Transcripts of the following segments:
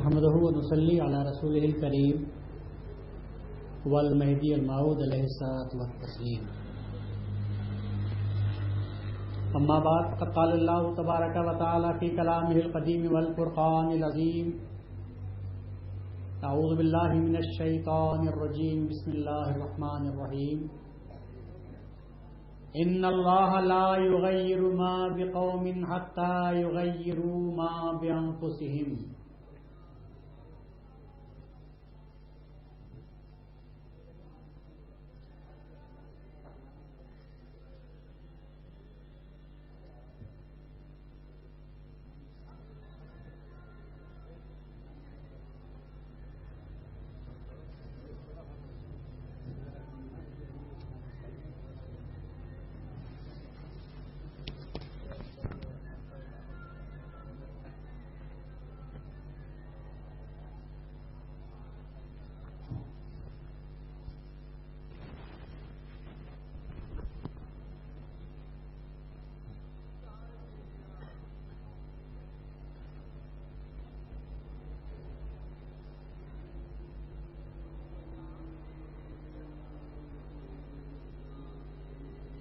نحمده ونصلي على رسوله الكريم والمهدي الموعود عليه الصلاة والتسليم. أما بعد فقد قال الله تبارك وتعالى في كلامه القديم والفرقان العظيم: أعوذ بالله من الشيطان الرجيم. بسم الله الرحمن الرحيم. إن الله لا يغير ما بقوم حتى يغيروا ما بأنفسهم.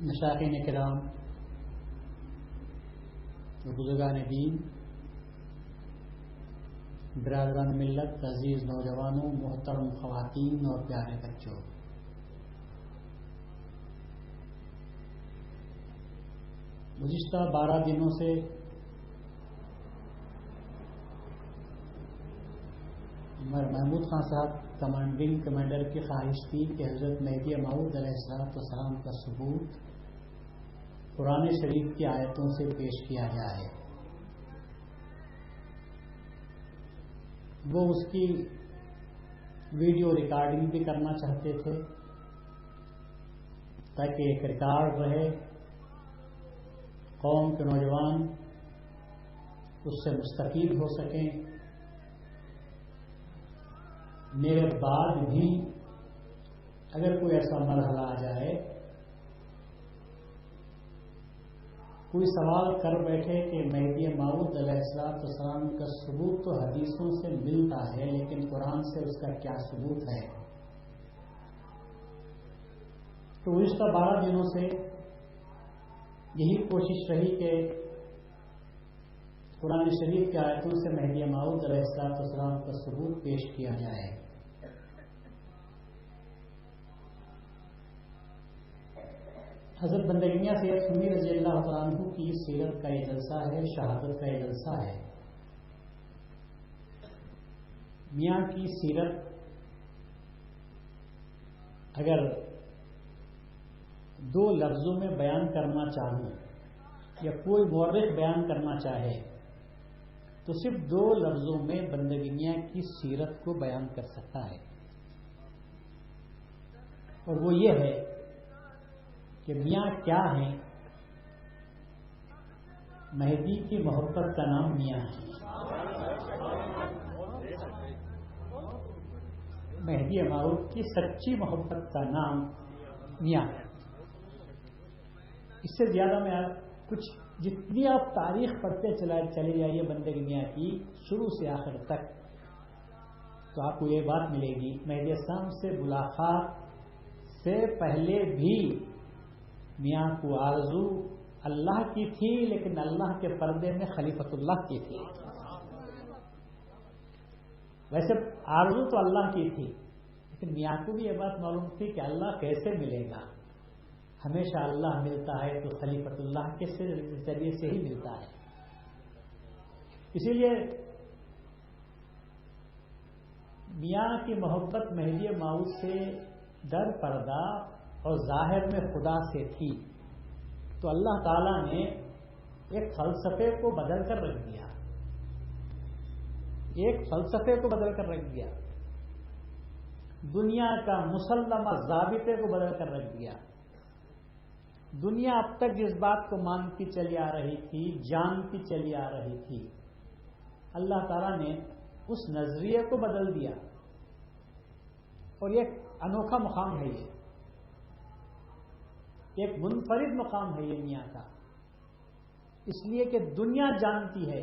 مشائخین کرام، بزرگان دین، برادران ملت، عزیز نوجوانوں، محترم خواتین اور پیارے بچوں، گزشتہ 12 دنوں سے محمود خان صاحب کمانڈنگ کمانڈر کی خواہش تھی کہ حضرت مہدی موعود علیہ السلام کا ثبوت قرآن شریف کی آیتوں سے پیش کیا جائے. وہ اس کی ویڈیو ریکارڈنگ بھی کرنا چاہتے تھے تاکہ ایک ریکارڈ رہے، قوم کے نوجوان اس سے مستفید ہو سکیں. میرے بعد بھی اگر کوئی ایسا مرحلہ آ جائے، کوئی سوال کر بیٹھے کہ مہدی موعود علیہ السلام کا ثبوت تو حدیثوں سے ملتا ہے لیکن قرآن سے اس کا کیا ثبوت ہے، تو گزشتہ 12 دنوں سے یہی کوشش رہی کہ قرآن شریف کی آیتوں سے مہدی موعود علیہ السلام کا ثبوت پیش کیا جائے. حضرت بندگی میاں سید سنی رضی اللہ تعالیٰ عنہ کی سیرت کا یہ جلسہ ہے، شہادت کا یہ جلسہ ہے. میاں کی سیرت اگر 2 لفظوں میں بیان کرنا چاہوں یا کوئی مورخ بیان کرنا چاہے تو صرف 2 لفظوں میں بندگی میاں کی سیرت کو بیان کر سکتا ہے، اور وہ یہ ہے کہ میاں کیا ہیں. مہدی کی محبت کا نام میاں ہے. مہدی موعود کی سچی محبت کا نام میاں ہے. اس سے زیادہ میں کچھ جتنی آپ تاریخ پڑھتے چلے جائیے بندگی میاں کی شروع سے آخر تک، تو آپ کو یہ بات ملے گی مہدی السلام سے ملاقات سے پہلے بھی میاں کو آرزو اللہ کی تھی، لیکن اللہ کے پردے میں خلیفۃ اللہ کی تھی. ویسے آرزو تو اللہ کی تھی، لیکن میاں کو بھی یہ بات معلوم تھی کہ اللہ کیسے ملے گا. ہمیشہ اللہ ملتا ہے تو خلیفۃ اللہ کے ذریعے سے ہی ملتا ہے. اسی لیے میاں کی محبت مہدی موعود سے در پردہ اور ظاہر میں خدا سے تھی، تو اللہ تعالیٰ نے ایک فلسفے کو بدل کر رکھ دیا. دنیا کا مسلمہ ضابطے کو بدل کر رکھ دیا. دنیا اب تک جس بات کو مانتی چلی آ رہی تھی، جانتی چلی آ رہی تھی، اللہ تعالیٰ نے اس نظریے کو بدل دیا. اور یہ ایک انوکھا مقام ہے، یہ ایک منفرد مقام ہے یہ میاں کا. اس لیے کہ دنیا جانتی ہے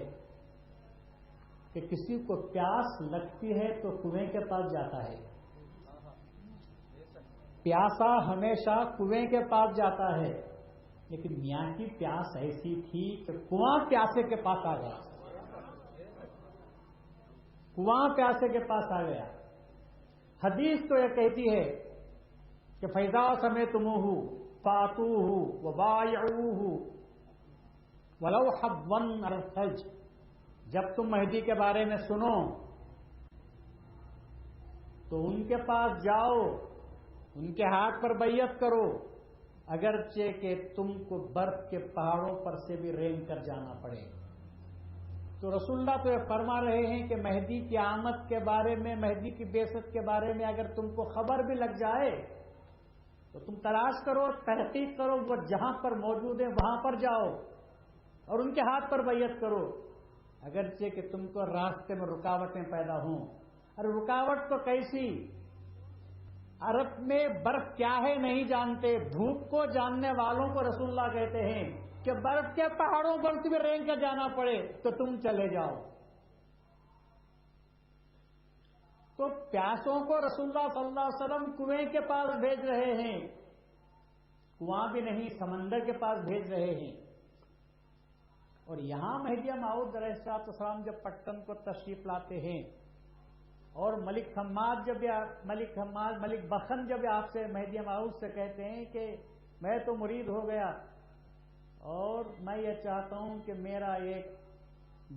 کہ کسی کو پیاس لگتی ہے تو کنویں کے پاس جاتا ہے. پیاسا ہمیشہ کنویں کے پاس جاتا ہے. لیکن میاں کی پیاس ایسی تھی کہ کنواں پیاسے کے پاس آ گیا. کنواں پیاسے کے پاس آ گیا. حدیث تو یہ کہتی ہے کہ فیضا سمیتموہ فاتوہ وبایعوہ ولو حبوا علی الثلج. جب تم مہدی کے بارے میں سنو تو ان کے پاس جاؤ, ان کے ہاتھ پر بیعت کرو, اگرچہ کہ تم کو برف کے پہاڑوں پر سے بھی رینگ کر جانا پڑے. تو رسول اللہ تو یہ فرما رہے ہیں کہ مہدی کی آمد کے بارے میں, مہدی کی بعثت کے بارے میں اگر تم کو خبر بھی لگ جائے تو تم تلاش کرو, تحقیق کرو, وہ جہاں پر موجود ہیں وہاں پر جاؤ اور ان کے ہاتھ پر بیعت کرو, اگرچہ کہ تم کو راستے میں رکاوٹیں پیدا ہوں. اور رکاوٹ تو کیسی؟ عرب میں برف کیا ہے نہیں جانتے, دھوپ کو جاننے والوں کو رسول اللہ کہتے ہیں کہ برف کے پہاڑوں پر تمہیں رینگ کر جانا پڑے تو تم چلے جاؤ. تو پیاسوں کو رسول اللہ صلی اللہ علیہ وسلم کنویں کے پاس بھیج رہے ہیں, کنواں بھی نہیں سمندر کے پاس بھیج رہے ہیں. اور یہاں مہدی موعود علیہ السلام جب پٹن کو تشریف لاتے ہیں اور ملک بخن جب آپ سے مہدی موعود سے کہتے ہیں کہ میں تو مرید ہو گیا اور میں یہ چاہتا ہوں کہ میرا ایک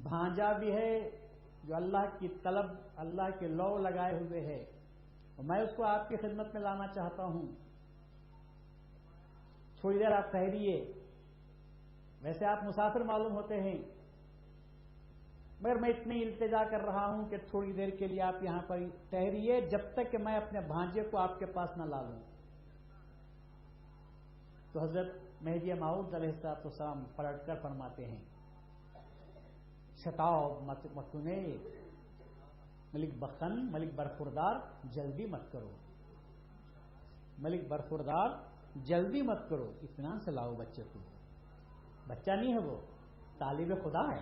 بھانجا بھی ہے جو اللہ کی طلب, اللہ کے لو لگائے ہوئے ہے, اور میں اس کو آپ کی خدمت میں لانا چاہتا ہوں, تھوڑی دیر آپ ٹھہریے. ویسے آپ مسافر معلوم ہوتے ہیں, مگر میں اتنی التجا کر رہا ہوں کہ تھوڑی دیر کے لیے آپ یہاں پر ٹھہریے جب تک کہ میں اپنے بھانجے کو آپ کے پاس نہ لا لوں. تو حضرت مہدی موعود علیہ السلام پلٹ کر فرماتے ہیں, شتاب مکنے ملک بخن, ملک برخوردار, جلدی مت کرو, ملک برخوردار جلدی مت کرو, اطمینان سے لاؤ بچے کو. بچہ نہیں ہے, وہ طالب خدا ہے,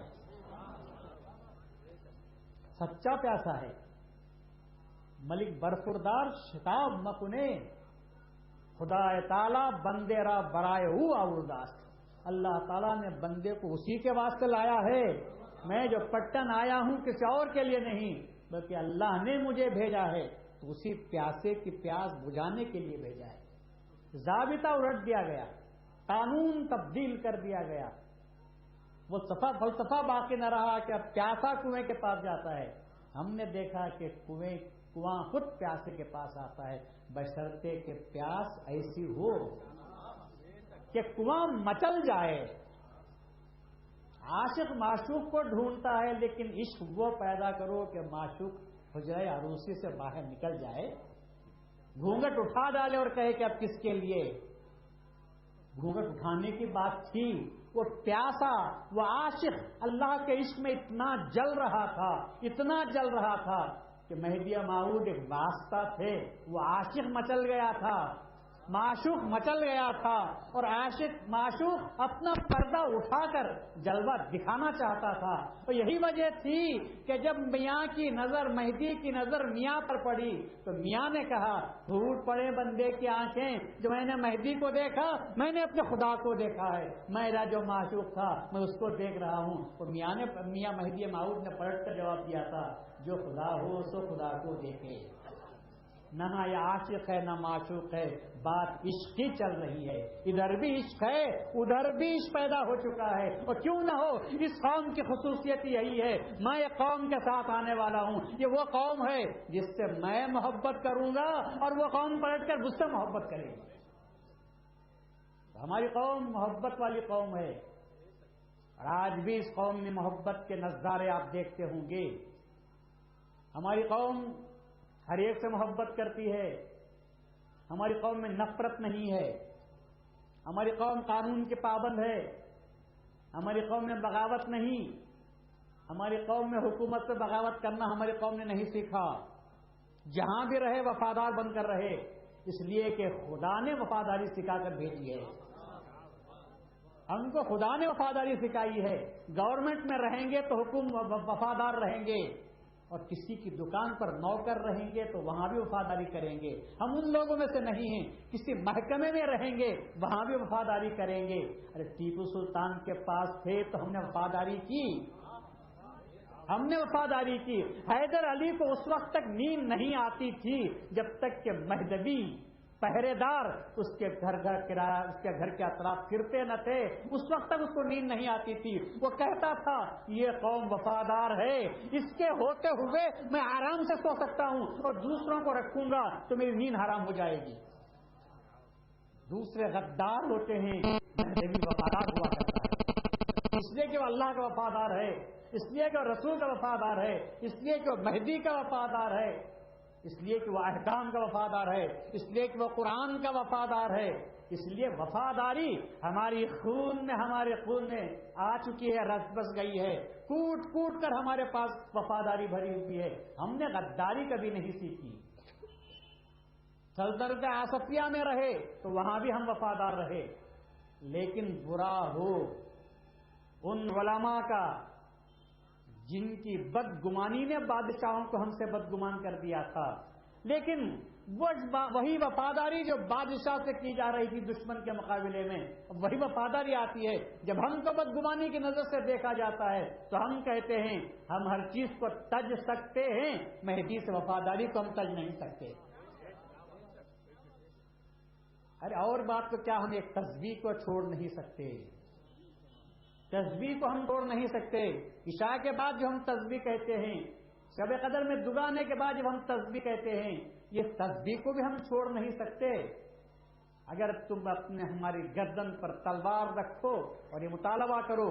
سچا پیاسا ہے. ملک برخوردار شتاب مکنے, خدا تعالی بندے را برائے ہو آورداست. اللہ تعالیٰ نے بندے کو اسی کے واسطے لایا ہے. میں جو پٹن آیا ہوں کسی اور کے لیے نہیں, بلکہ اللہ نے مجھے بھیجا ہے, تو اسی پیاسے کی پیاس بجھانے کے لیے بھیجا ہے. ضابطہ الٹ دیا گیا, قانون تبدیل کر دیا گیا. وہ فلسفہ باقی نہ رہا کہ اب پیاسا کنویں کے پاس جاتا ہے. ہم نے دیکھا کہ کنواں خود پیاسے کے پاس آتا ہے, بشرطے کہ پیاس ایسی ہو کہ کنواں مچل جائے. عاشق معشوق کو ڈھونڈتا ہے, لیکن عشق وہ پیدا کرو کہ معشوق حجرہ عروسی سے باہر نکل جائے, گھونگٹ اٹھا ڈالے اور کہے کہ اب کس کے لیے. گھونگٹ اٹھانے کی بات تھی, وہ پیاسا, وہ عاشق اللہ کے عشق میں اتنا جل رہا تھا, اتنا جل رہا تھا کہ مہدی موعود ایک واسطہ تھے. وہ عاشق مچل گیا تھا, معشوق مچل گیا تھا, اور عاشق معشوق اپنا پردہ اٹھا کر جلوہ دکھانا چاہتا تھا. اور یہی وجہ تھی کہ جب میاں کی نظر, مہدی کی نظر میاں پر پڑی تو میاں نے کہا, پھوٹ پڑے بندے کی آنکھیں, جو میں نے مہدی کو دیکھا میں نے اپنے خدا کو دیکھا ہے, میرا جو معشوق تھا میں اس کو دیکھ رہا ہوں. اور میاں مہدی موعود نے پلٹ کر جواب دیا تھا, جو خدا ہو سو خدا کو دیکھے. نہ یہ عاشق ہے نہ معشوق ہے, بات عشق کی چل رہی ہے. ادھر بھی عشق ہے, ادھر بھی عشق پیدا ہو چکا ہے. اور کیوں نہ ہو, اس قوم کی خصوصیت یہی ہے, میں ایک قوم کے ساتھ آنے والا ہوں. یہ وہ قوم ہے جس سے میں محبت کروں گا اور وہ قوم پلٹ کر مجھ سے محبت کرے گی. ہماری قوم محبت والی قوم ہے, اور آج بھی اس قوم میں محبت کے نظارے آپ دیکھتے ہوں گے. ہماری قوم ہر ایک سے محبت کرتی ہے, ہماری قوم میں نفرت نہیں ہے, ہماری قوم قانون کے پابند ہے, ہماری قوم میں بغاوت نہیں, ہماری قوم میں حکومت سے بغاوت کرنا ہماری قوم نے نہیں سیکھا. جہاں بھی رہے وفادار بن کر رہے, اس لیے کہ خدا نے وفاداری سکھا کر بھیجی ہے. ہم کو خدا نے وفاداری سکھائی ہے. گورنمنٹ میں رہیں گے تو حکم وفادار رہیں گے، اور کسی کی دکان پر نوکر رہیں گے تو وہاں بھی وفاداری کریں گے. ہم ان لوگوں میں سے نہیں ہیں. کسی محکمے میں رہیں گے وہاں بھی وفاداری کریں گے. ارے ٹیپو سلطان کے پاس تھے تو ہم نے وفاداری کی، ہم نے وفاداری کی. حیدر علی کو اس وقت تک نیند نہیں آتی تھی جب تک کہ مہدوی پہرے دار اس کے گھر کے اطراف پھرتے نہ تھے، اس وقت تک اس کو نیند نہیں آتی تھی. وہ کہتا تھا یہ قوم وفادار ہے، اس کے ہوتے ہوئے میں آرام سے سو سکتا ہوں، اور دوسروں کو رکھوں گا تو میری نیند حرام ہو جائے گی. دوسرے غدار ہوتے ہیں، مہدوی وفادار ہوا کرتا ہے، اس لیے کہ وہ اللہ کا وفادار ہے، اس لیے کہ وہ رسول کا وفادار ہے، اس لیے کہ وہ مہدی کا وفادار ہے، اس لیے کہ وہ احکام کا وفادار ہے، اس لیے کہ وہ قرآن کا وفادار ہے. اس لیے وفاداری ہمارے خون میں آ چکی ہے، رس بس گئی ہے. کوٹ کوٹ کر ہمارے پاس وفاداری بھری ہوئی ہے. ہم نے غداری کبھی نہیں سیکھی. سلطنت آصفیہ میں رہے تو وہاں بھی ہم وفادار رہے، لیکن برا ہو ان علماء کا جن کی بدگمانی نے بادشاہوں کو ہم سے بدگمان کر دیا تھا. لیکن وہی وفاداری جو بادشاہ سے کی جا رہی تھی دشمن کے مقابلے میں، وہی وفاداری آتی ہے جب ہم کو بدگمانی کی نظر سے دیکھا جاتا ہے تو ہم کہتے ہیں ہم ہر چیز کو تج سکتے ہیں، مہدی سے وفاداری کو ہم تج نہیں سکتے. ارے اور بات تو کیا، ہم ایک تسبیح کو چھوڑ نہیں سکتے، تسبیح کو ہم چھوڑ نہیں سکتے. عشاء کے بعد جو ہم تسبیح کہتے ہیں، شب قدر میں دگانے کے بعد جب ہم تسبیح کہتے ہیں، یہ تسبیح کو بھی ہم چھوڑ نہیں سکتے. اگر تم ہماری گردن پر تلوار رکھو اور یہ مطالبہ کرو،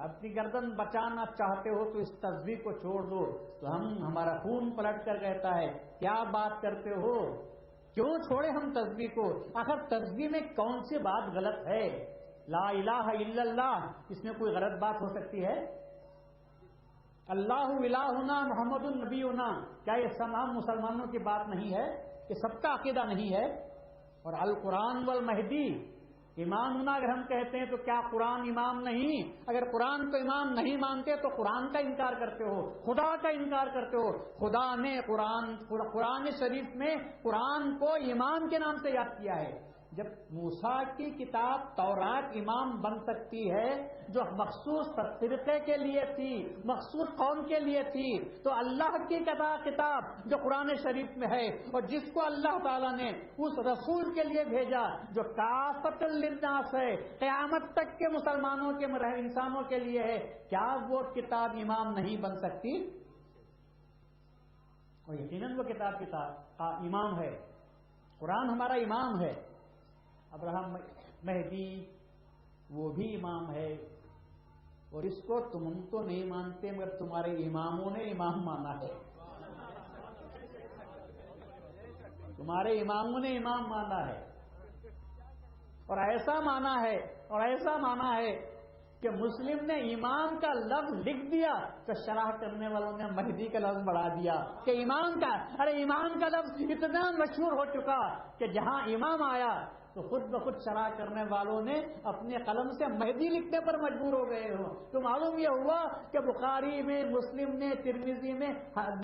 اپنی گردن بچانا چاہتے ہو تو اس تسبیح کو چھوڑ دو، تو ہمارا خون پلٹ کر کہتا ہے کیا بات کرتے ہو، کیوں چھوڑے ہم تسبیح کو؟ آخر تسبیح میں کون سی بات غلط ہے؟ لا الہ الا اللہ، اس میں کوئی غلط بات ہو سکتی ہے؟ اللہ الہنا محمد النبینا، کیا یہ تمام مسلمانوں کی بات نہیں ہے؟ یہ سب کا عقیدہ نہیں ہے؟ اور القرآن والمہدی امامنا اگر ہم کہتے ہیں تو کیا قرآن امام نہیں؟ اگر قرآن کو امام نہیں مانتے تو قرآن کا انکار کرتے ہو، خدا کا انکار کرتے ہو. خدا نے قرآن شریف میں قرآن کو امام کے نام سے یاد کیا ہے. جب موسیٰ کی کتاب تورات امام بن سکتی ہے جو مخصوص فرقے کے لیے تھی، مخصوص قوم کے لیے تھی، تو اللہ کی کتاب جو قرآن شریف میں ہے اور جس کو اللہ تعالیٰ نے اس رسول کے لیے بھیجا جو کافۃ للناس ہے، قیامت تک کے مسلمانوں کے انسانوں کے لیے ہے، کیا وہ کتاب امام نہیں بن سکتی؟ اور یقیناً وہ کتاب کا امام ہے. قرآن ہمارا امام ہے. ابراہیم مہدی وہ بھی امام ہے، اور اس کو تم تو نہیں مانتے مگر تمہارے اماموں نے امام مانا ہے. تمہارے اماموں نے امام مانا ہے، اور ایسا مانا ہے کہ مسلم نے امام کا لفظ لکھ دیا تو شرح کرنے والوں نے مہدی کا لفظ بڑھا دیا کہ امام کا. ارے امام کا لفظ اتنا مشہور ہو چکا کہ جہاں امام آیا تو خود بخود شرح کرنے والوں نے اپنے قلم سے مہدی لکھنے پر مجبور ہو گئے ہو. تو معلوم یہ ہوا کہ بخاری میں، مسلم میں، ترمذی میں،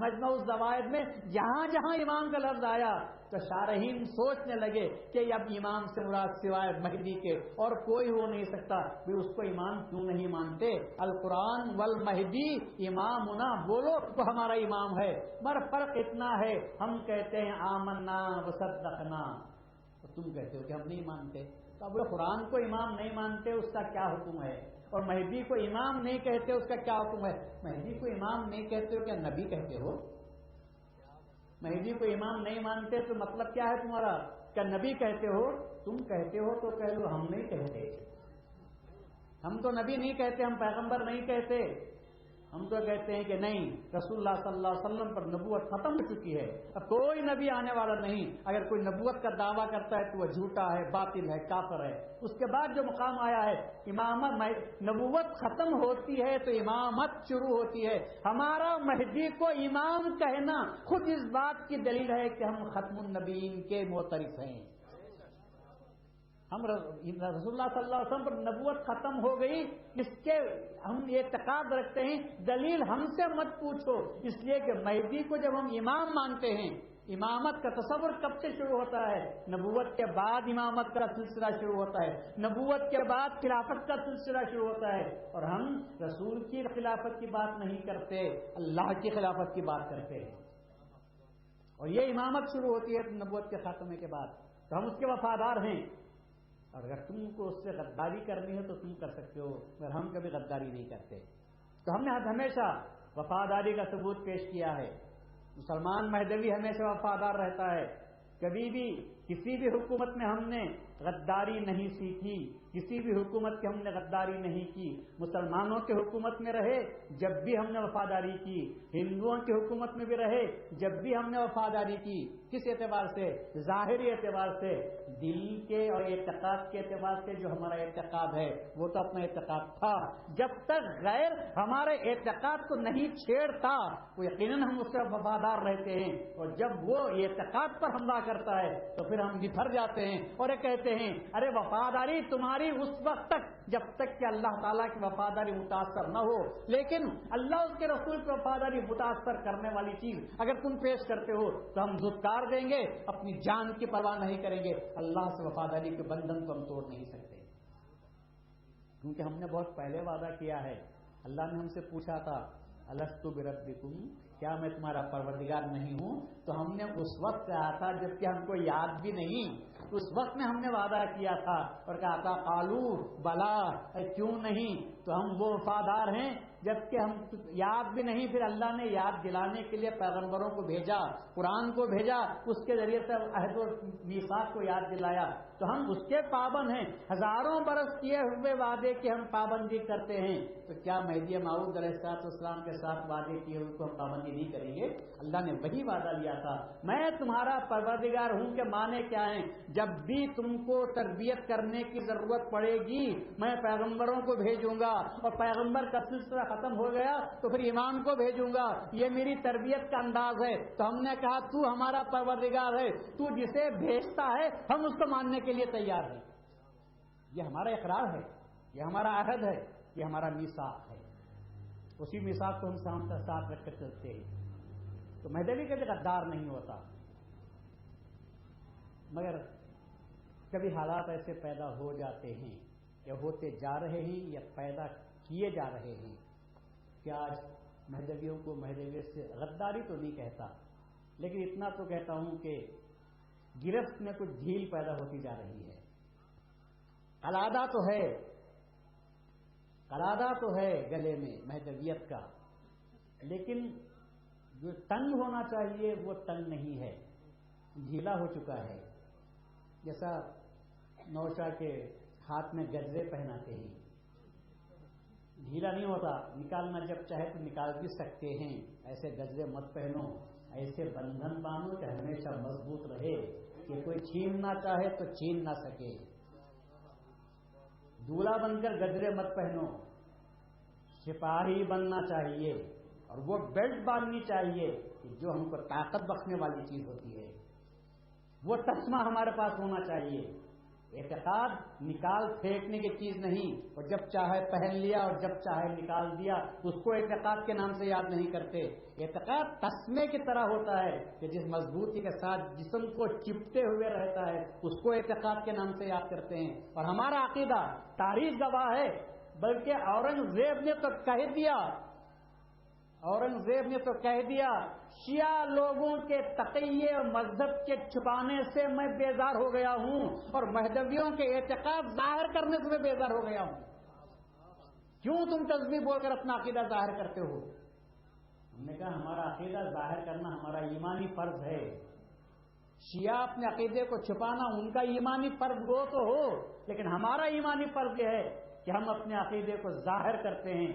مجمع الزوائد میں جہاں جہاں امام کا لفظ آیا تو شارحین سوچنے لگے کہ اب امام سے مراد سوائے مہدی کے اور کوئی ہو نہیں سکتا، پھر اس کو امام کیوں نہیں مانتے؟ القرآن والمہدی امامنا، بولو تو ہمارا امام ہے. مگر فرق اتنا ہے، ہم کہتے ہیں آمنا وصدقنا، تم کہتے ہو کہ ہم نہیں مانتے. تو اب قرآن کو امام نہیں مانتے اس کا کیا حکم ہے؟ اور مہدی کو امام نہیں کہتے اس کا کیا حکم ہے؟ مہدی کو امام نہیں کہتے ہو کیا نبی کہتے ہو؟ مہدی کو امام نہیں مانتے تو مطلب کیا ہے تمہارا؟ کیا نبی کہتے ہو؟ تم کہتے ہو تو کہہ لو ہم نہیں کہتے، ہم تو نبی نہیں کہتے، ہم پیغمبر نہیں کہتے. ہم تو کہتے ہیں کہ نہیں، رسول اللہ صلی اللہ علیہ وسلم پر نبوت ختم ہو چکی ہے، اب کوئی نبی آنے والا نہیں. اگر کوئی نبوت کا دعویٰ کرتا ہے تو وہ جھوٹا ہے، باطل ہے، کافر ہے. اس کے بعد جو مقام آیا ہے امامت، نبوت ختم ہوتی ہے تو امامت شروع ہوتی ہے. ہمارا مہدی کو امام کہنا خود اس بات کی دلیل ہے کہ ہم ختم النبیین کے معترف ہیں. ہم رسول اللہ صلی اللہ علیہ وسلم پر نبوت ختم ہو گئی، اس کے ہم اعتقاد رکھتے ہیں، دلیل ہم سے مت پوچھو، اس لیے کہ مہدی کو جب ہم امام مانتے ہیں، امامت کا تصور کب سے شروع ہوتا ہے؟ نبوت کے بعد امامت کا سلسلہ شروع ہوتا ہے، نبوت کے بعد خلافت کا سلسلہ شروع ہوتا ہے، اور ہم رسول کی خلافت کی بات نہیں کرتے، اللہ کی خلافت کی بات کرتے ہیں، اور یہ امامت شروع ہوتی ہے نبوت کے خاتمے کے بعد، تو ہم اس کے وفادار ہیں، اور اگر تم کو اس سے غداری کرنی ہے تو تم کر سکتے ہو، مگر ہم کبھی غداری نہیں کرتے۔ تو ہم نے ہمیشہ وفاداری کا ثبوت پیش کیا ہے، مسلمان مہدوی ہمیشہ وفادار رہتا ہے، کبھی بھی کسی بھی حکومت میں ہم نے غداری نہیں سیکھی، کسی بھی حکومت کی ہم نے غداری نہیں کی، مسلمانوں کے حکومت میں رہے جب بھی ہم نے وفاداری کی، ہندوؤں کی حکومت میں بھی رہے جب بھی ہم نے وفاداری کی۔ کس اعتبار سے؟ ظاہری اعتبار سے، دل کے اور اعتقاد کے اعتبار سے جو ہمارا اعتقاد ہے وہ تو اپنا اعتقاد تھا، جب تک غیر ہمارے اعتقاد کو نہیں چھیڑتا وہ یقیناً ہم اس سے وفادار رہتے ہیں، اور جب وہ اعتقاد پر حملہ کرتا ہے تو پھر ہم بھر جاتے ہیں اور یہ کہتے ہیں ارے وفاداری تمہاری اس وقت تک جب تک کہ اللہ تعالیٰ کی وفاداری متاثر نہ ہو، لیکن اللہ اس کے رسول کی وفاداری متاثر کرنے والی چیز اگر تم پیش کرتے ہو تو ہم دھتکار دیں گے، اپنی جان کی پرواہ نہیں کریں گے، اللہ سے وفاداری کے بندھن کو ہم توڑ نہیں سکتے، کیونکہ ہم نے بہت پہلے وعدہ کیا ہے۔ اللہ نے ہم سے پوچھا تھا الست بربکم، کیا میں تمہارا پروردگار نہیں ہوں؟ تو ہم نے اس وقت کہا تھا جبکہ ہم کو یاد بھی نہیں، اس وقت میں ہم نے وعدہ کیا تھا اور کہا تھا قالو بلا، کیوں نہیں، تو ہم وہ وفادار ہیں جبکہ ہم یاد بھی نہیں، پھر اللہ نے یاد دلانے کے لیے پیغمبروں کو بھیجا، قرآن کو بھیجا، اس کے ذریعے سے عہد و میثاق کو یاد دلایا، تو ہم اس کے پابند ہیں، ہزاروں برس کیے ہوئے وعدے کی ہم پابندی کرتے ہیں، تو کیا مہدی موعود علیہ السلام کے ساتھ وعدے کیے ہوئے کو ہم پابندی نہیں کریں گے؟ اللہ نے وہی وعدہ لیا تھا، میں تمہارا پروردگار ہوں کہ معنی کیا ہیں؟ جب بھی تم کو تربیت کرنے کی ضرورت پڑے گی میں پیغمبروں کو بھیجوں گا، اور پیغمبر کا سلسلہ ختم ہو گیا تو پھر امام کو بھیجوں گا، یہ میری تربیت کا انداز ہے۔ تو ہم نے کہا تو ہمارا پروردگار ہے، تو جسے بھیجتا ہے ہم اس کو ماننے کے لیے تیار ہیں، یہ ہمارا اقرار ہے، یہ ہمارا عہد ہے، یہ ہمارا میثاق ہے، اسی میثاق کو ہم ساتھ رکھ کر چلتے ہیں۔ تو مہدوی کبھی غدار نہیں ہوتا، مگر کبھی حالات ایسے پیدا ہو جاتے ہیں یا ہوتے جا رہے ہیں یا پیدا کیے جا رہے ہیں کہ آج مہدویوں کو مہدویت سے غداری تو نہیں کہتا، لیکن اتنا تو کہتا ہوں کہ گرفت میں کچھ ڈھیل پیدا ہوتی جا رہی ہے، قلادہ تو ہے گلے میں مہدویت کا، لیکن جو تنگ ہونا چاہیے وہ تنگ نہیں ہے، ڈھیلا ہو چکا ہے، جیسا نوشا کے ہاتھ میں گجرے پہناتے ہیں، ڈھیلا نہیں ہوتا، نکالنا جب چاہے تو نکال بھی سکتے ہیں، ایسے گجرے مت پہنو، ایسے بندھن باندھو کہ ہمیشہ مضبوط رہے، کہ کوئی چھیننا چاہے تو چھین نہ سکے، دولہا بن کر گجرے مت پہنو، سپاہی بننا چاہیے، اور وہ بیلٹ باندھنی چاہیے کہ جو ہم کو طاقت بخشنے والی چیز ہوتی ہے، وہ تسمہ ہمارے پاس ہونا چاہیے، اعتقاد نکال پھینکنے کی چیز نہیں، اور جب چاہے پہن لیا اور جب چاہے نکال دیا اس کو اعتقاد کے نام سے یاد نہیں کرتے، اعتقاد تسمے کی طرح ہوتا ہے کہ جس مضبوطی کے ساتھ جسم کو چپٹے ہوئے رہتا ہے اس کو اعتقاد کے نام سے یاد کرتے ہیں، اور ہمارا عقیدہ تاریخ گواہ ہے، بلکہ اورنگزیب نے تو کہہ دیا شیعہ لوگوں کے تقیے اور مذہب کے چھپانے سے میں بیزار ہو گیا ہوں، اور مہدویوں کے اعتقاد ظاہر کرنے سے میں بیزار ہو گیا ہوں، کیوں تم تسبیح بول کر اپنا عقیدہ ظاہر کرتے ہو؟ ہم نے کہا ہمارا عقیدہ ظاہر کرنا ہمارا ایمانی فرض ہے، شیعہ اپنے عقیدے کو چھپانا ان کا ایمانی فرض ہو تو ہو، لیکن ہمارا ایمانی فرض یہ ہے کہ ہم اپنے عقیدے کو ظاہر کرتے ہیں،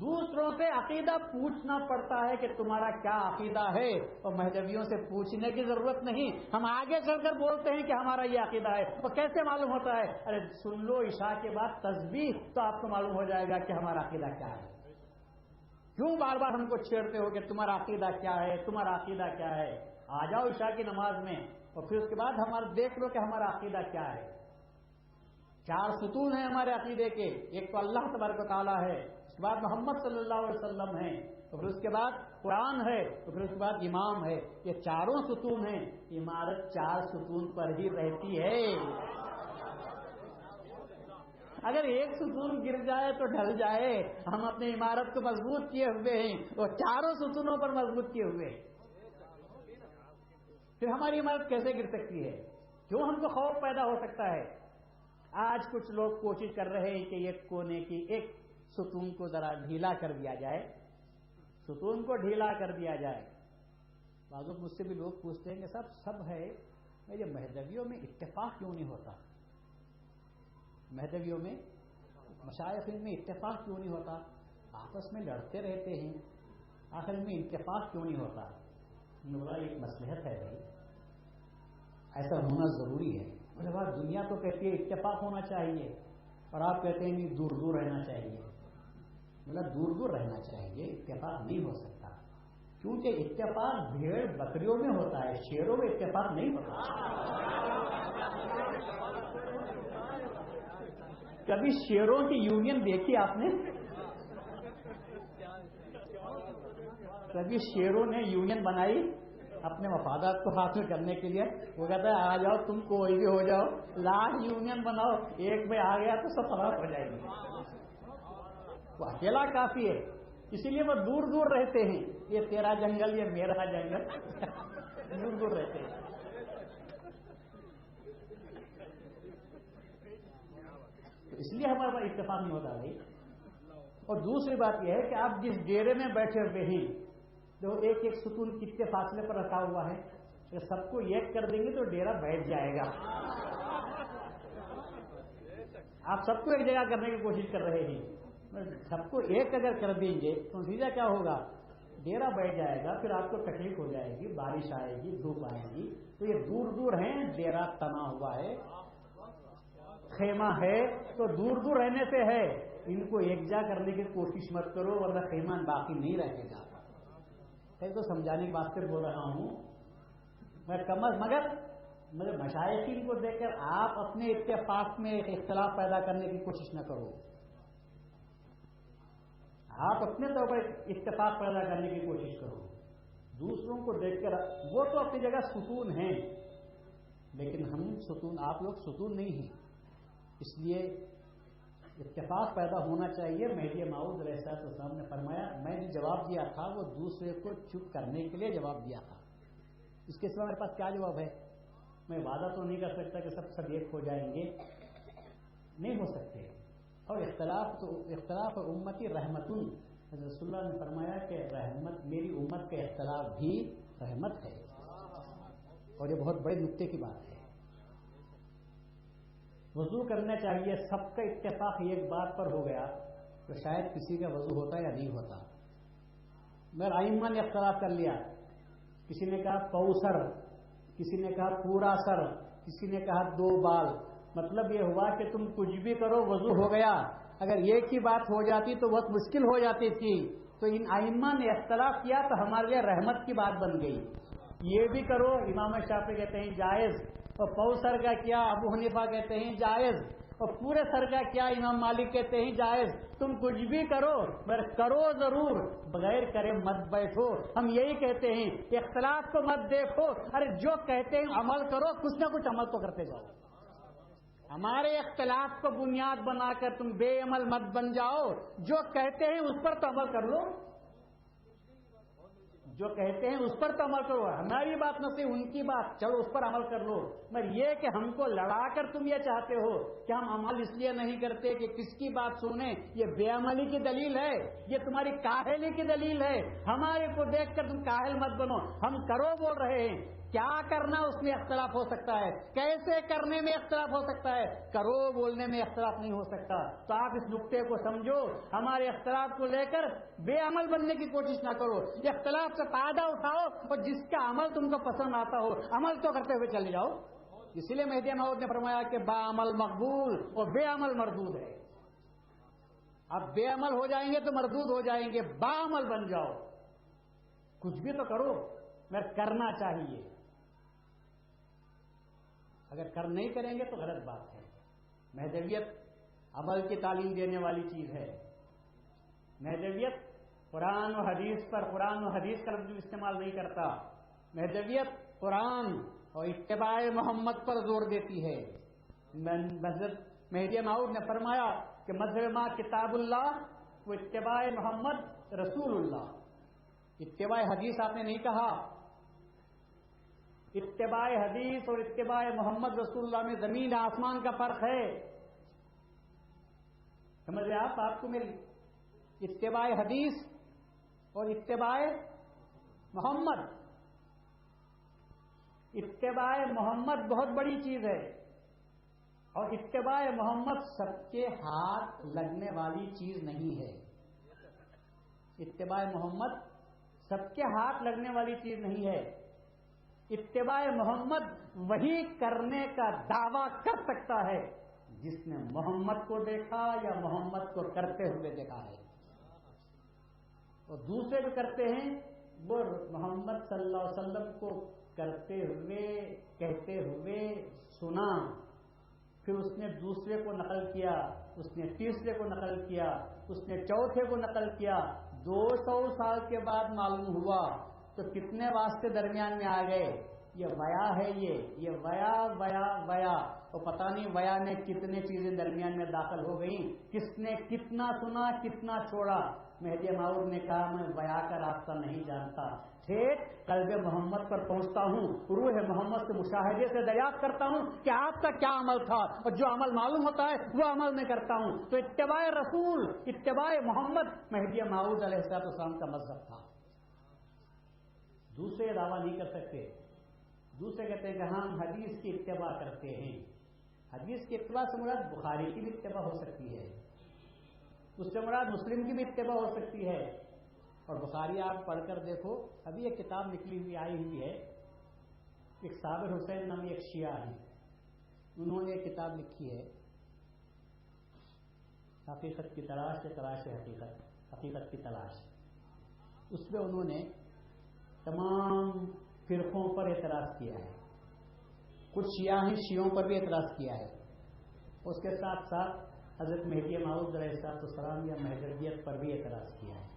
دوسروں سے عقیدہ پوچھنا پڑتا ہے کہ تمہارا کیا عقیدہ ہے، اور مہدویوں سے پوچھنے کی ضرورت نہیں، ہم آگے چل کر بولتے ہیں کہ ہمارا یہ عقیدہ ہے، اور کیسے معلوم ہوتا ہے؟ ارے سن لو عشاء کے بعد تسبیح تو آپ کو معلوم ہو جائے گا کہ ہمارا عقیدہ کیا ہے، کیوں بار بار ہم کو چھیڑتے ہو کہ تمہارا عقیدہ کیا ہے، تمہارا عقیدہ کیا ہے؟ آ جاؤ عشاء کی نماز میں اور پھر اس کے بعد ہمارا دیکھ لو کہ ہمارا عقیدہ کیا ہے، 4 ستون ہیں ہمارے عقیدے کے. ایک تو اللہ تبارک و تعالیٰ ہے, اس کے بعد محمد صلی اللہ علیہ وسلم ہے, تو پھر اس کے بعد قرآن ہے, تو پھر اس کے بعد امام ہے. یہ 4 ستون ہیں. عمارت 4 ستون پر ہی رہتی ہے. اگر ایک ستون گر جائے تو ڈھل جائے. ہم اپنی عمارت کو مضبوط کیے ہوئے ہیں اور 4 ستونوں پر مضبوط کیے ہوئے ہیں. پھر ہماری عمارت کیسے گر سکتی ہے؟ کیوں ہم کو خوف پیدا ہو سکتا ہے؟ آج کچھ لوگ کوشش کر رہے ہیں کہ ایک کونے کی ایک ستون کو ذرا ڈھیلا کر دیا جائے, ستون کو ڈھیلا کر دیا جائے. بعض لوگ مجھ سے بھی لوگ پوچھتے ہیں کہ صاحب سب ہے, یہ مہدویوں میں اتفاق کیوں نہیں ہوتا؟ مہدویوں میں مشائخین میں اتفاق کیوں نہیں ہوتا؟ آپس میں لڑتے رہتے ہیں, آخر میں اتفاق کیوں نہیں ہوتا؟ ایک مصلحت ہے بھائی, ایسا ہونا ضروری ہے. مطلب دنیا تو کہتی ہے اتفاق ہونا چاہیے, اور آپ کہتے ہیں نہیں دور دور رہنا چاہیے. مطلب دور دور رہنا چاہیے, اتفاق نہیں ہو سکتا. کیونکہ اتفاق بھیڑ بکریوں میں ہوتا ہے, شیروں میں اتفاق نہیں ہوتا. کبھی شیروں کی یونین دیکھی آپ نے؟ کبھی شیروں نے یونین بنائی اپنے مفادات کو حاصل کرنے کے لیے؟ وہ کہتا ہے آ جاؤ تم کوئی بھی ہو جاؤ, لاکھ یونین بناؤ, ایک میں آ گیا تو سب فلاح ہو جائے گی. وہ اکیلا کافی ہے, اسی لیے وہ دور دور رہتے ہیں. یہ تیرا جنگل, یہ میرا جنگل, دور دور رہتے ہیں. تو اس لیے ہمارے پاس اتفاق نہیں ہوتا بھائی. اور دوسری بات یہ ہے کہ آپ جس ڈیرے میں بیٹھے ہوئے ہیں, جو ایک ایک ستون کتنے فاصلے پر رکھا ہوا ہے, اگر سب کو ایک کر دیں گے تو ڈیرا بیٹھ جائے گا. آپ سب کو ایک جگہ کرنے کی کوشش کر رہے ہیں, سب کو ایک اگر کر دیں گے تو نتیجہ کیا ہوگا؟ ڈیرا بیٹھ جائے گا, پھر آپ کو تکلیف ہو جائے گی, بارش آئے گی, دھوپ آئے گی. تو یہ دور دور ہیں, ڈیرا تنا ہوا ہے, خیمہ ہے تو دور دور رہنے سے ہے. ان کو ایک جگہ کرنے کی کوشش مت کرو ورنہ خیمہ باقی نہیں رہے گا. تو سمجھانے کی واسطے بول رہا ہوں میں, کم از مگر مشائخین کو دیکھ کر آپ اپنے اتفاق میں ایک اختلاف پیدا کرنے کی کوشش نہ کرو. آپ اپنے طور پر اتفاق پیدا کرنے کی کوشش کرو. دوسروں کو دیکھ کر, وہ تو اپنی جگہ ستون ہیں, لیکن ہم ستون, آپ لوگ ستون نہیں ہیں. اس لیے اتفاق پیدا ہونا چاہیے. مہدی موعود علیہ السلام نے فرمایا, میں نے جواب دیا تھا وہ دوسرے کو چپ کرنے کے لیے جواب دیا تھا. اس کے سوا میرے پاس کیا جواب ہے؟ میں وعدہ تو نہیں کر سکتا کہ سب ایک ہو جائیں گے, نہیں ہو سکتے. اور اختلاف امتی رحمتن, رسول اللہ نے فرمایا کہ رحمت, میری امت کے اختلاف بھی رحمت ہے. اور یہ بہت بڑے نقطے کی بات ہے. وضو کرنا چاہیے, سب کا اتفاق ایک بات پر ہو گیا تو شاید کسی کا وضو ہوتا یا نہیں ہوتا. مگر ائمہ نے اختلاف کر لیا. کسی نے کہا پوسر, کسی نے کہا پورا سر, کسی نے کہا 2 بال. مطلب یہ ہوا کہ تم کچھ بھی کرو وضو ہو گیا. اگر ایک ہی بات ہو جاتی تو بہت مشکل ہو جاتی تھی. تو ان ائمہ نے اختلاف کیا تو ہمارے لیے رحمت کی بات بن گئی. یہ بھی کرو, امام شافعی کہتے ہیں جائز, اور پاؤ سر کا کیا ابو حنیفہ کہتے ہیں جائز, اور پورے سر کا کیا امام مالک کہتے ہیں جائز. تم کچھ بھی کرو مگر کرو ضرور, بغیر کرے مت بیٹھو. ہم یہی کہتے ہیں اختلاف کو مت دیکھو, ارے جو کہتے ہیں عمل کرو, کچھ نہ کچھ عمل تو کرتے جاؤ. ہمارے اختلاف کو بنیاد بنا کر تم بے عمل مت بن جاؤ. جو کہتے ہیں اس پر تو عمل کر لو, جو کہتے ہیں اس پر تو عمل کرو. ہماری بات نہ صحیح, ان کی بات, چلو اس پر عمل کر لو. مگر یہ کہ ہم کو لڑا کر تم یہ چاہتے ہو کہ ہم عمل اس لیے نہیں کرتے کہ کس کی بات سنیں, یہ بے عملی کی دلیل ہے, یہ تمہاری کاہلی کی دلیل ہے. ہمارے کو دیکھ کر تم کاہل مت بنو. ہم کرو بول رہے ہیں, کیا کرنا اس میں اختلاف ہو سکتا ہے, کیسے کرنے میں اختلاف ہو سکتا ہے, کرو بولنے میں اختلاف نہیں ہو سکتا. تو آپ اس نقطے کو سمجھو, ہمارے اختلاف کو لے کر بے عمل بننے کی کوشش نہ کرو. اختلاف سے فائدہ اٹھاؤ, اور جس کا عمل تم کو پسند آتا ہو عمل تو کرتے ہوئے چلے جاؤ. اسی لیے مہدی موعود نے فرمایا کہ با عمل مقبول اور بے عمل مردود ہے. اب بے عمل ہو جائیں گے تو مردود ہو جائیں گے, با عمل بن جاؤ. کچھ بھی تو کرو مگر کرنا چاہیے. اگر نہیں کریں گے تو غلط بات ہے. مہدویت عمل کی تعلیم دینے والی چیز ہے. مہدویت قرآن و حدیث پر قرآن و حدیث کا لفظ استعمال نہیں کرتا. مہدویت قرآن اور اتباع محمد پر زور دیتی ہے. حضرت مہدی موعود نے فرمایا کہ مذہب ما کتاب اللہ و اتباع محمد رسول اللہ. اتباع حدیث آپ نے نہیں کہا. اتباع حدیث اور اتباع محمد رسول اللہ میں زمین آسمان کا فرق ہے. سمجھ رہے آپ کو میری؟ اتباع حدیث اور اتباع محمد. اتباع محمد بہت بڑی چیز ہے اور اتباع محمد سب کے ہاتھ لگنے والی چیز نہیں ہے. اتباع محمد سب کے ہاتھ لگنے والی چیز نہیں ہے. اتباع محمد وہی کرنے کا دعویٰ کر سکتا ہے جس نے محمد کو دیکھا یا محمد کو کرتے ہوئے دیکھا ہے. اور دوسرے جو کرتے ہیں وہ محمد صلی اللہ علیہ وسلم کو کرتے ہوئے کہتے ہوئے سنا، پھر اس نے دوسرے کو نقل کیا، اس نے تیسرے کو نقل کیا، اس نے چوتھے کو نقل کیا. 200 سال کے بعد معلوم ہوا تو کتنے واسطے درمیان میں آ گئے. یہ ویا ہے، یہ ویا ویا ویا. اور پتہ نہیں ویا نے کتنے چیزیں درمیان میں داخل ہو گئیں، کس نے کتنا سنا کتنا چھوڑا. مہدی موعود نے کہا میں ویا کا راستہ نہیں جانتا، ٹھیک قلب محمد پر پہنچتا ہوں، روح محمد سے مشاہدے سے دریافت کرتا ہوں کہ آپ کا کیا عمل تھا، اور جو عمل معلوم ہوتا ہے وہ عمل میں کرتا ہوں. تو اتباع رسول اتباع محمد مہدی موعود علیہ السلام کا مذہب تھا. دوسرے دعویٰ نہیں کر سکتے. دوسرے کہتے ہیں کہ ہم حدیث کی اتباع کرتے ہیں. حدیث کی اتباع سے مراد بخاری کی بھی اتباع ہو سکتی ہے، اس سے مراد مسلم کی بھی اتباع ہو سکتی ہے. اور بخاری آپ پڑھ کر دیکھو، ابھی ایک کتاب نکلی ہوئی آئی ہوئی ہے، ایک صابر حسین نامی ایک شیعہ ہے، انہوں نے ایک کتاب لکھی ہے حقیقت کی تلاش سے تلاش حقیقت کی تلاش. اس میں انہوں نے تمام فرقوں پر اعتراض کیا ہے. کچھ شیعہ ہیں، شیعوں پر بھی اعتراض کیا ہے. اس کے ساتھ ساتھ حضرت مہدی موعود علیہ السلام یا مہدویت پر بھی اعتراض کیا ہے.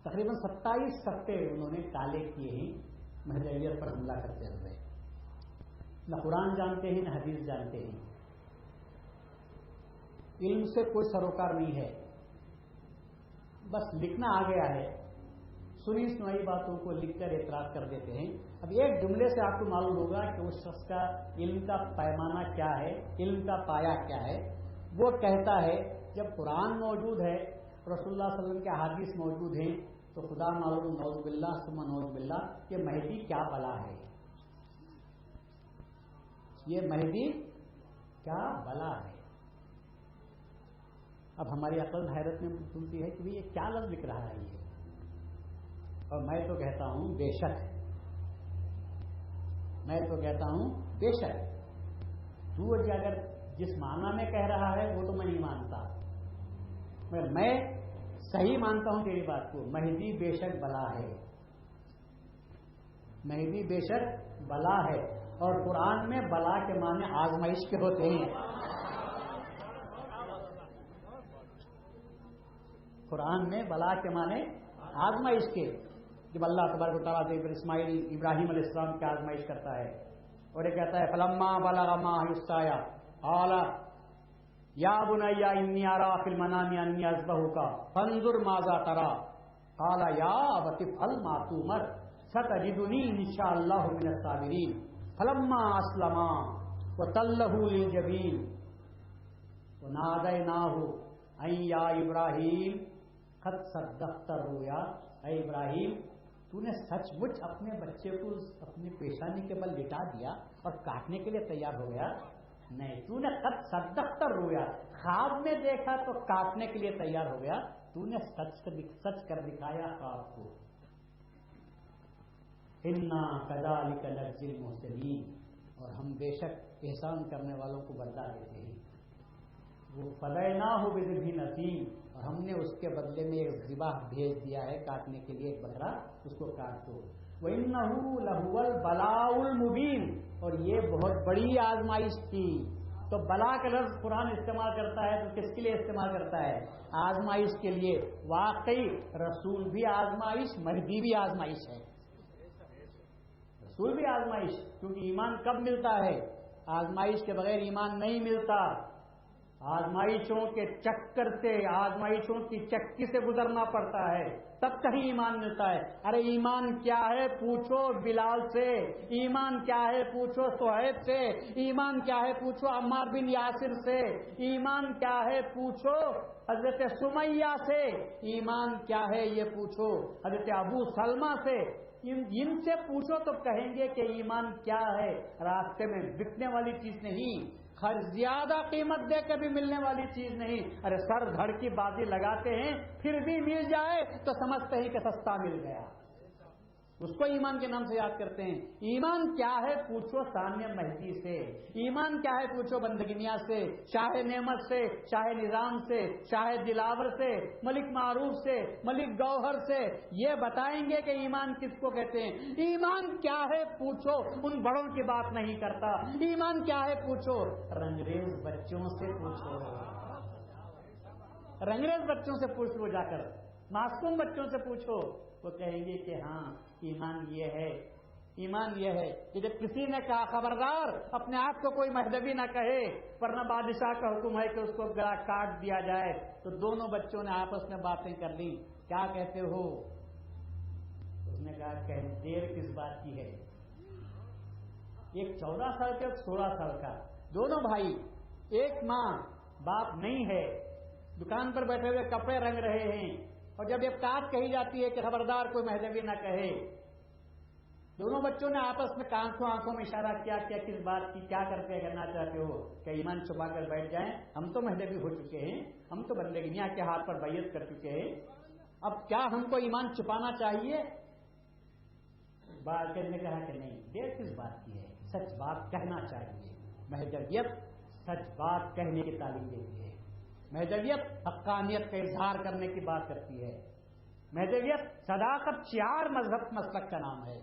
تقریباً 27 صفحے انہوں نے کالے کیے ہیں مہدویت پر حملہ کرتے ہوئے. نہ قرآن جانتے ہیں نہ حدیث جانتے ہیں. علم سے کوئی سروکار نہیں ہے، بس لکھنا آ گیا ہے، سنی سنائی باتوں کو لکھ کر اعتراض کر دیتے ہیں. اب ایک جملے سے آپ کو معلوم ہوگا کہ اس شخص کا علم کا پیمانہ کیا ہے، علم کا پایہ کیا ہے. وہ کہتا ہے جب قرآن موجود ہے، رسول اللہ صلی اللہ علیہ وسلم کے احادیث موجود ہیں، تو خدا معلوم نعوذ باللہ ثم نعوذ باللہ یہ مہدی کیا بلا ہے، یہ مہدی کیا بلا ہے. اب ہماری عقل حیرت میں سنتی ہے کہ یہ کیا لفظ لکھ رہا ہے یہ. اور میں تو کہتا ہوں بے شک، میں تو کہتا ہوں بے شک تو اگر جس معنی میں کہہ رہا ہے وہ تو میں نہیں مانتا، میں صحیح مانتا ہوں تیری بات کو. مہدی بے شک بلا ہے، مہدی بے شک بلا ہے. اور قرآن میں بلا کے معنی آزمائش کے ہوتے ہیں. قرآن میں بلا کے معنی آزمائش کے. جب اللہ تبارک و تعالیٰ سے ابراہیم علیہ السلام کی آزمائش کرتا ہے اور یہ کہتا ہے فلما بلغ معه السعي قال یا بني انی ارى في المنام انی اذبحك فانظر ماذا ترى قال یا ابت افعل ما تؤمر ستجدنی ان شاء الله من الصابرین فلما اسلما وتله للجبین وناديناه ان یا ابراہیم قد صدقت الرؤيا. اے ابراہیم تو نے سچ مچ اپنے بچے کو اپنی پیشانی کے بل لٹا دیا اور کاٹنے کے لیے تیار ہو گیا؟ نہیں، تو نے قد صدقت الرؤيا، خواب میں دیکھا تو کاٹنے کے لیے تیار ہو گیا. تو نے سچ کر دکھایا خواب کو. انا کذالک نجزی المحسنین، اور ہم بے شک احسان کرنے والوں کو بدلہ دیتے ہیں. وہ فدیناہ بذبح عظیم، اور ہم نے اس کے بدلے میں ایک ذبح بھیج دیا ہے کاٹنے کے لیے، ایک بکرا، اس کو کاٹ دو. وَإِنَّهُ لَهُوَ الْبَلَاءُ الْمُبِينُ، اور یہ بہت بڑی آزمائش تھی. تو بلا کا لفظ قرآن استعمال کرتا ہے تو کس کے لیے استعمال کرتا ہے؟ آزمائش کے لیے. واقعی رسول بھی آزمائش، مہدی بھی آزمائش ہے. رسول بھی آزمائش، کیونکہ ایمان کب ملتا ہے؟ آزمائش کے بغیر ایمان نہیں ملتا. آزمائشوں کے چکر سے، آزمائشوں کی چکی سے گزرنا پڑتا ہے تب کہیں ایمان ملتا ہے. ارے ایمان کیا ہے پوچھو بلال سے، ایمان کیا ہے پوچھو صہیب سے، ایمان کیا ہے پوچھو عمار بن یاسر سے، ایمان کیا ہے پوچھو حضرت سمیہ سے، ایمان کیا ہے یہ پوچھو حضرت ابو سلمہ سے. ان سے پوچھو تو کہیں گے کہ ایمان کیا ہے. راستے میں بکنے والی چیز نہیں، ہر زیادہ قیمت دے کے بھی ملنے والی چیز نہیں. ارے سر دھڑ کی بازی لگاتے ہیں پھر بھی مل جائے تو سمجھتے ہیں کہ سستا مل گیا، اس کو ایمان کے نام سے یاد کرتے ہیں. ایمان کیا ہے پوچھو سامنے مہدی سے، ایمان کیا ہے پوچھو بندگنیا سے، شاہ نعمت سے، شاہ نظام سے، شاہ دلاور سے، ملک معروف سے، ملک گوہر سے. یہ بتائیں گے کہ ایمان کس کو کہتے ہیں. ایمان کیا ہے پوچھو، ان بڑوں کی بات نہیں کرتا. ایمان کیا ہے پوچھو رنگریز بچوں سے پوچھو، رنگریز بچوں سے پوچھ لو، جا کر معصوم بچوں سے پوچھو. وہ کہیں گے کہ ہاں ایمان یہ ہے، ایمان یہ ہے کہ جب کسی نے کہا خبردار اپنے آپ کو کوئی مہدوی نہ کہے ورنہ بادشاہ کا حکم ہے کہ اس کو گلا کاٹ دیا جائے. تو دونوں بچوں نے آپس میں باتیں کر لی، کیا کہتے ہو؟ اس نے کہا کہ دیر کس بات کی ہے. ایک 14 سال کا، 16 سال کا، دونوں بھائی، ایک ماں باپ نہیں ہے، دکان پر بیٹھے ہوئے کپڑے رنگ رہے ہیں، اور جب یہ بات کہی جاتی ہے کہ خبردار کوئی مہدوی نہ کہے، دونوں بچوں نے آپس میں آنکھوں میں اشارہ کیا کس بات کی، کیا کرتے کرنا چاہتے ہو؟ کہ ایمان چھپا کر بیٹھ جائیں، ہم تو مہدوی ہو چکے ہیں، ہم تو بندگیاں کے ہاتھ پر بیعت کر چکے ہیں، اب کیا ہم کو ایمان چھپانا چاہیے؟ بات نے کہا کہ نہیں، دیر کس بات کی ہے، سچ بات کہنا چاہیے. مہدویت سچ بات کہنے کی تعلیم دیتی ہے. مہدویت حقانیت کا اظہار کرنے کی بات کرتی ہے. مہدویت صداقت شعار مذہب مسلک کا نام ہے.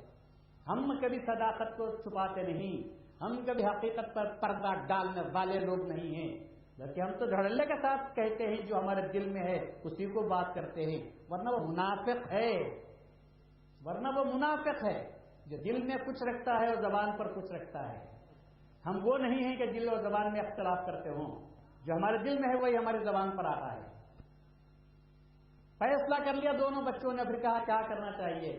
ہم کبھی صداقت کو چھپاتے نہیں، ہم کبھی حقیقت پر پردہ ڈالنے والے لوگ نہیں ہیں، بلکہ ہم تو دھڑلے کے ساتھ کہتے ہیں جو ہمارے دل میں ہے اسی کو بات کرتے ہیں. ورنہ وہ منافق ہے، ورنہ وہ منافق ہے جو دل میں کچھ رکھتا ہے اور زبان پر کچھ رکھتا ہے. ہم وہ نہیں ہیں کہ دل اور زبان میں اختلاف کرتے ہوں، جو ہمارے دل میں ہے وہی ہماری زبان پر آتا ہے. فیصلہ کر لیا دونوں بچوں نے، پھر کہا کیا کرنا چاہیے؟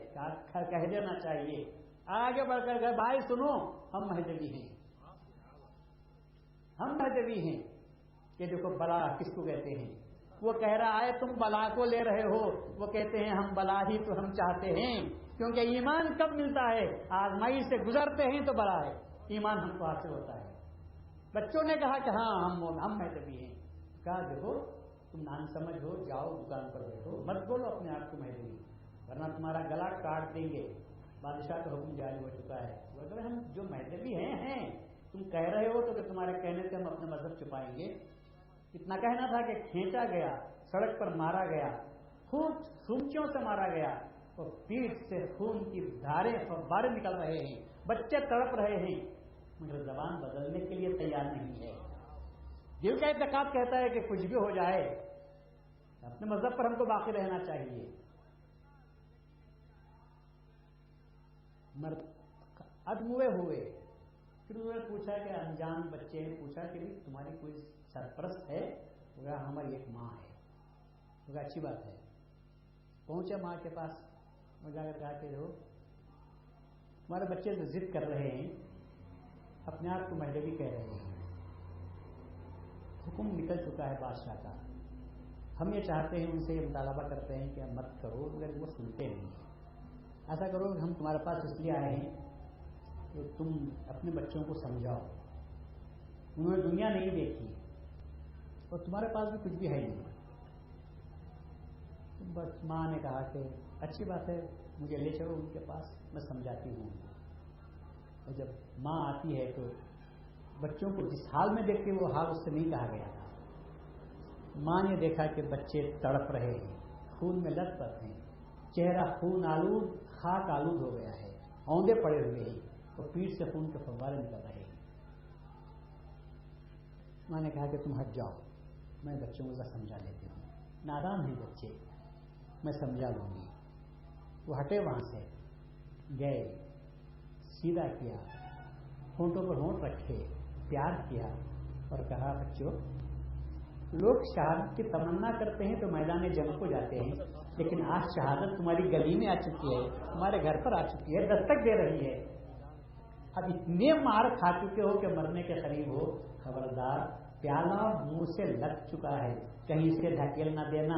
کہہ دینا چاہیے. آگے بڑھ کر گئے، بھائی سنو ہم مہدوی ہیں، ہم مہدوی ہیں. کہ دیکھو بلا کس کو کہتے ہیں. وہ کہہ رہا ہے تم بلا کو لے رہے ہو، وہ کہتے ہیں ہم بلا ہی تو ہم چاہتے ہیں، کیونکہ ایمان کب ملتا ہے؟ آزمائی سے گزرتے ہیں تو بلا ہے، ایمان ہم کو حاصل ہوتا ہے. بچوں نے کہا کہ ہاں ہم مہدوی ہیں. کہا دیکھو تم نان سمجھ ہو، جاؤ دکان پر بیٹھو، مت بولو اپنے آپ کو مہدوی، ورنہ تمہارا گلا کاٹ دیں گے. بادشاہ کا حکم جاری ہو چکا ہے. وہ کہ ہم جو مہدوی ہیں تم کہہ رہے ہو تو کہ تمہارے کہنے سے ہم اپنے مذہب چھپائیں گے. اتنا کہنا تھا کہ کھینچا گیا، سڑک پر مارا گیا، خوب سوچیوں سے مارا گیا، اور پیٹھ سے خون کی دھاریں فوارے نکل رہے ہیں، بچے تڑپ رہے ہیں، مگر زبان بدلنے کے لیے تیار نہیں ہے. دل کا اعتقاد کہتا ہے کہ کچھ بھی ہو جائے اپنے مذہب پر ہم کو باقی رہنا چاہیے. ادموے ہوئے، پھر انہوں نے پوچھا کہ انجان بچے نے پوچھا کہ تمہاری کوئی سرپرست ہے؟ وہ کہا ہماری ایک ماں ہے. وہ کہا اچھی بات ہے. پہنچے ماں کے پاس، وہ جا کر کہا کہ ہو تمہارے بچے تو ضد کر رہے ہیں، اپنے آپ کو مہدوی کہہ رہے ہیں، حکم نکل چکا ہے بادشاہ کا، ہم یہ چاہتے ہیں، ان سے یہ مطالبہ کرتے ہیں کہ مت کرو، مگر وہ سنتے نہیں. ایسا کرو کہ ہم تمہارے پاس اس لیے آئے ہیں کہ تم اپنے بچوں کو سمجھاؤ، انہوں نے دنیا نہیں دیکھی اور تمہارے پاس بھی کچھ بھی ہے نہیں. بس ماں نے کہا کہ اچھی بات ہے، مجھے لے چلو ان کے پاس، میں سمجھاتی ہوں. اور جب ماں آتی ہے تو بچوں کو جس حال میں دیکھتے وہ حال اس سے نہیں کہا گیا تھا. ماں نے دیکھا کہ بچے تڑپ رہے ہیں، خون میں لت پت ہیں، چہرہ خون آلود، خاک آلود ہو گیا ہے، اوندے پڑے ہوئے ہیں اور پیٹھ سے خون کے فوارے نکل رہے ہیں. میں نے کہا کہ تم ہٹ جاؤ، میں بچوں کو سمجھا لیتی ہوں، نادان ہیں بچے، میں سمجھا لوں گی۔ وہ ہٹے وہاں سے، گئے، سیدھا کیا، ہونٹوں پر ہونٹ رکھے، پیار کیا اور کہا بچوں، لوگ شہادت کی تمنا کرتے ہیں تو میدان جنگ کو جاتے ہیں، لیکن آج شہادت تمہاری گلی میں آ چکی ہے، تمہارے گھر پر آ چکی ہے، دستک دے رہی ہے۔ اب اتنے مار کھا چکے ہو کہ مرنے کے قریب ہو، خبردار، پیالہ منہ سے لگ چکا ہے، کہیں اسے دھکیل نہ دینا،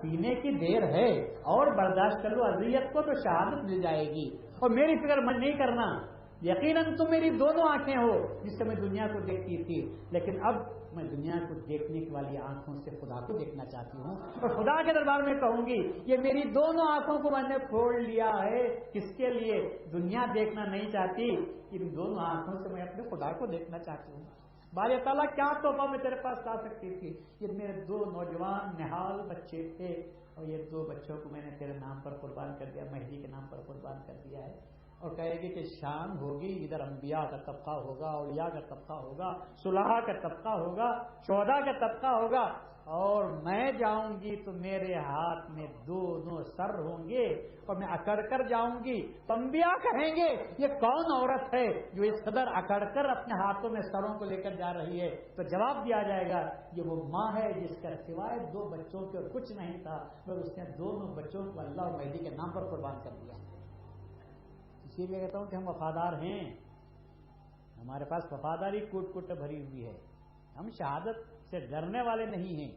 پینے کی دیر ہے اور برداشت کر لو اذیت کو تو شہادت مل جائے گی، اور میری فکر مت نہیں کرنا، یقیناً تم میری دونوں آنکھیں ہو جس سے میں دنیا کو دیکھتی تھی، لیکن اب میں دنیا کو دیکھنے والی آنکھوں سے خدا کو دیکھنا چاہتی ہوں، اور خدا کے دربار میں کہوں گی یہ میری دونوں آنکھوں کو میں نے کھول لیا ہے، کس کے لیے؟ دنیا دیکھنا نہیں چاہتی، ان دونوں آنکھوں سے میں اپنے خدا کو دیکھنا چاہتی ہوں۔ باری تعالیٰ کیا تحفہ میں تیرے پاس لا سکتی تھی؟ یہ میرے دو نوجوان نہال بچے تھے، اور یہ دو بچوں کو میں نے تیرے نام پر قربان کر دیا، مہدی کے نام پر قربان کر دیا ہے۔ اور کہے گی کہ شان ہوگی، ادھر انبیاء کا طبقہ ہوگا، اولیاء کا طبقہ ہوگا، صلحاء کا طبقہ ہوگا، شہداء کا طبقہ ہوگا، اور میں جاؤں گی تو میرے ہاتھ میں دونوں سر ہوں گے اور میں اکڑ کر جاؤں گی۔ تو انبیاء کہیں گے یہ کون عورت ہے جو اس قدر اکڑ کر اپنے ہاتھوں میں سروں کو لے کر جا رہی ہے؟ تو جواب دیا جائے گا یہ وہ ماں ہے جس کا سوائے دو بچوں کے کچھ نہیں تھا، مگر اس نے دونوں بچوں کو اللہ اور مہدی کے نام پر قربان کر دیا۔ اسی لیے کہتا ہوں کہ ہم وفادار ہیں، ہمارے پاس وفاداری کوٹ کوٹ بھری ہوئی ہے، ہم شہادت سے ڈرنے والے نہیں ہیں،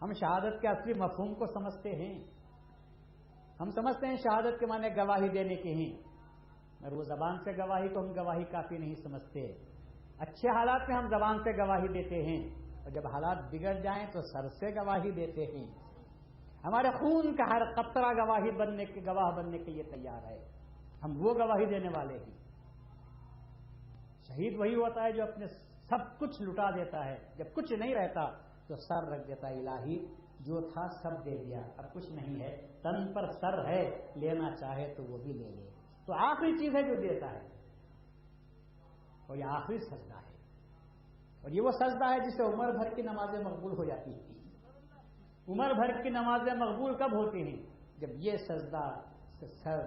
ہم شہادت کے اصلی مفہوم کو سمجھتے ہیں، ہم سمجھتے ہیں شہادت کے معنی گواہی دینے کے ہیں، مگر وہ زبان سے گواہی کو ہم گواہی کافی نہیں سمجھتے۔ اچھے حالات میں ہم زبان سے گواہی دیتے ہیں، اور جب حالات بگڑ جائیں تو سر سے گواہی دیتے ہیں۔ ہمارے خون کا ہر قطرہ گواہ بننے کے لیے تیار ہے، ہم وہ گواہی دینے والے ہیں۔ شہید وہی ہوتا ہے جو اپنے سب کچھ لٹا دیتا ہے، جب کچھ نہیں رہتا تو سر رکھ دیتا ہے، الہی جو تھا سب دے دیا، اب کچھ نہیں ہے، تن پر سر ہے، لینا چاہے تو وہ بھی لے لے۔ تو آخری چیز ہے جو دیتا ہے، اور یہ آخری سجدہ ہے، اور یہ وہ سجدہ ہے جسے عمر بھر کی نمازیں مقبول ہو جاتی تھی۔ عمر بھر کی نمازیں مقبول کب ہوتی ہیں؟ جب یہ سجدہ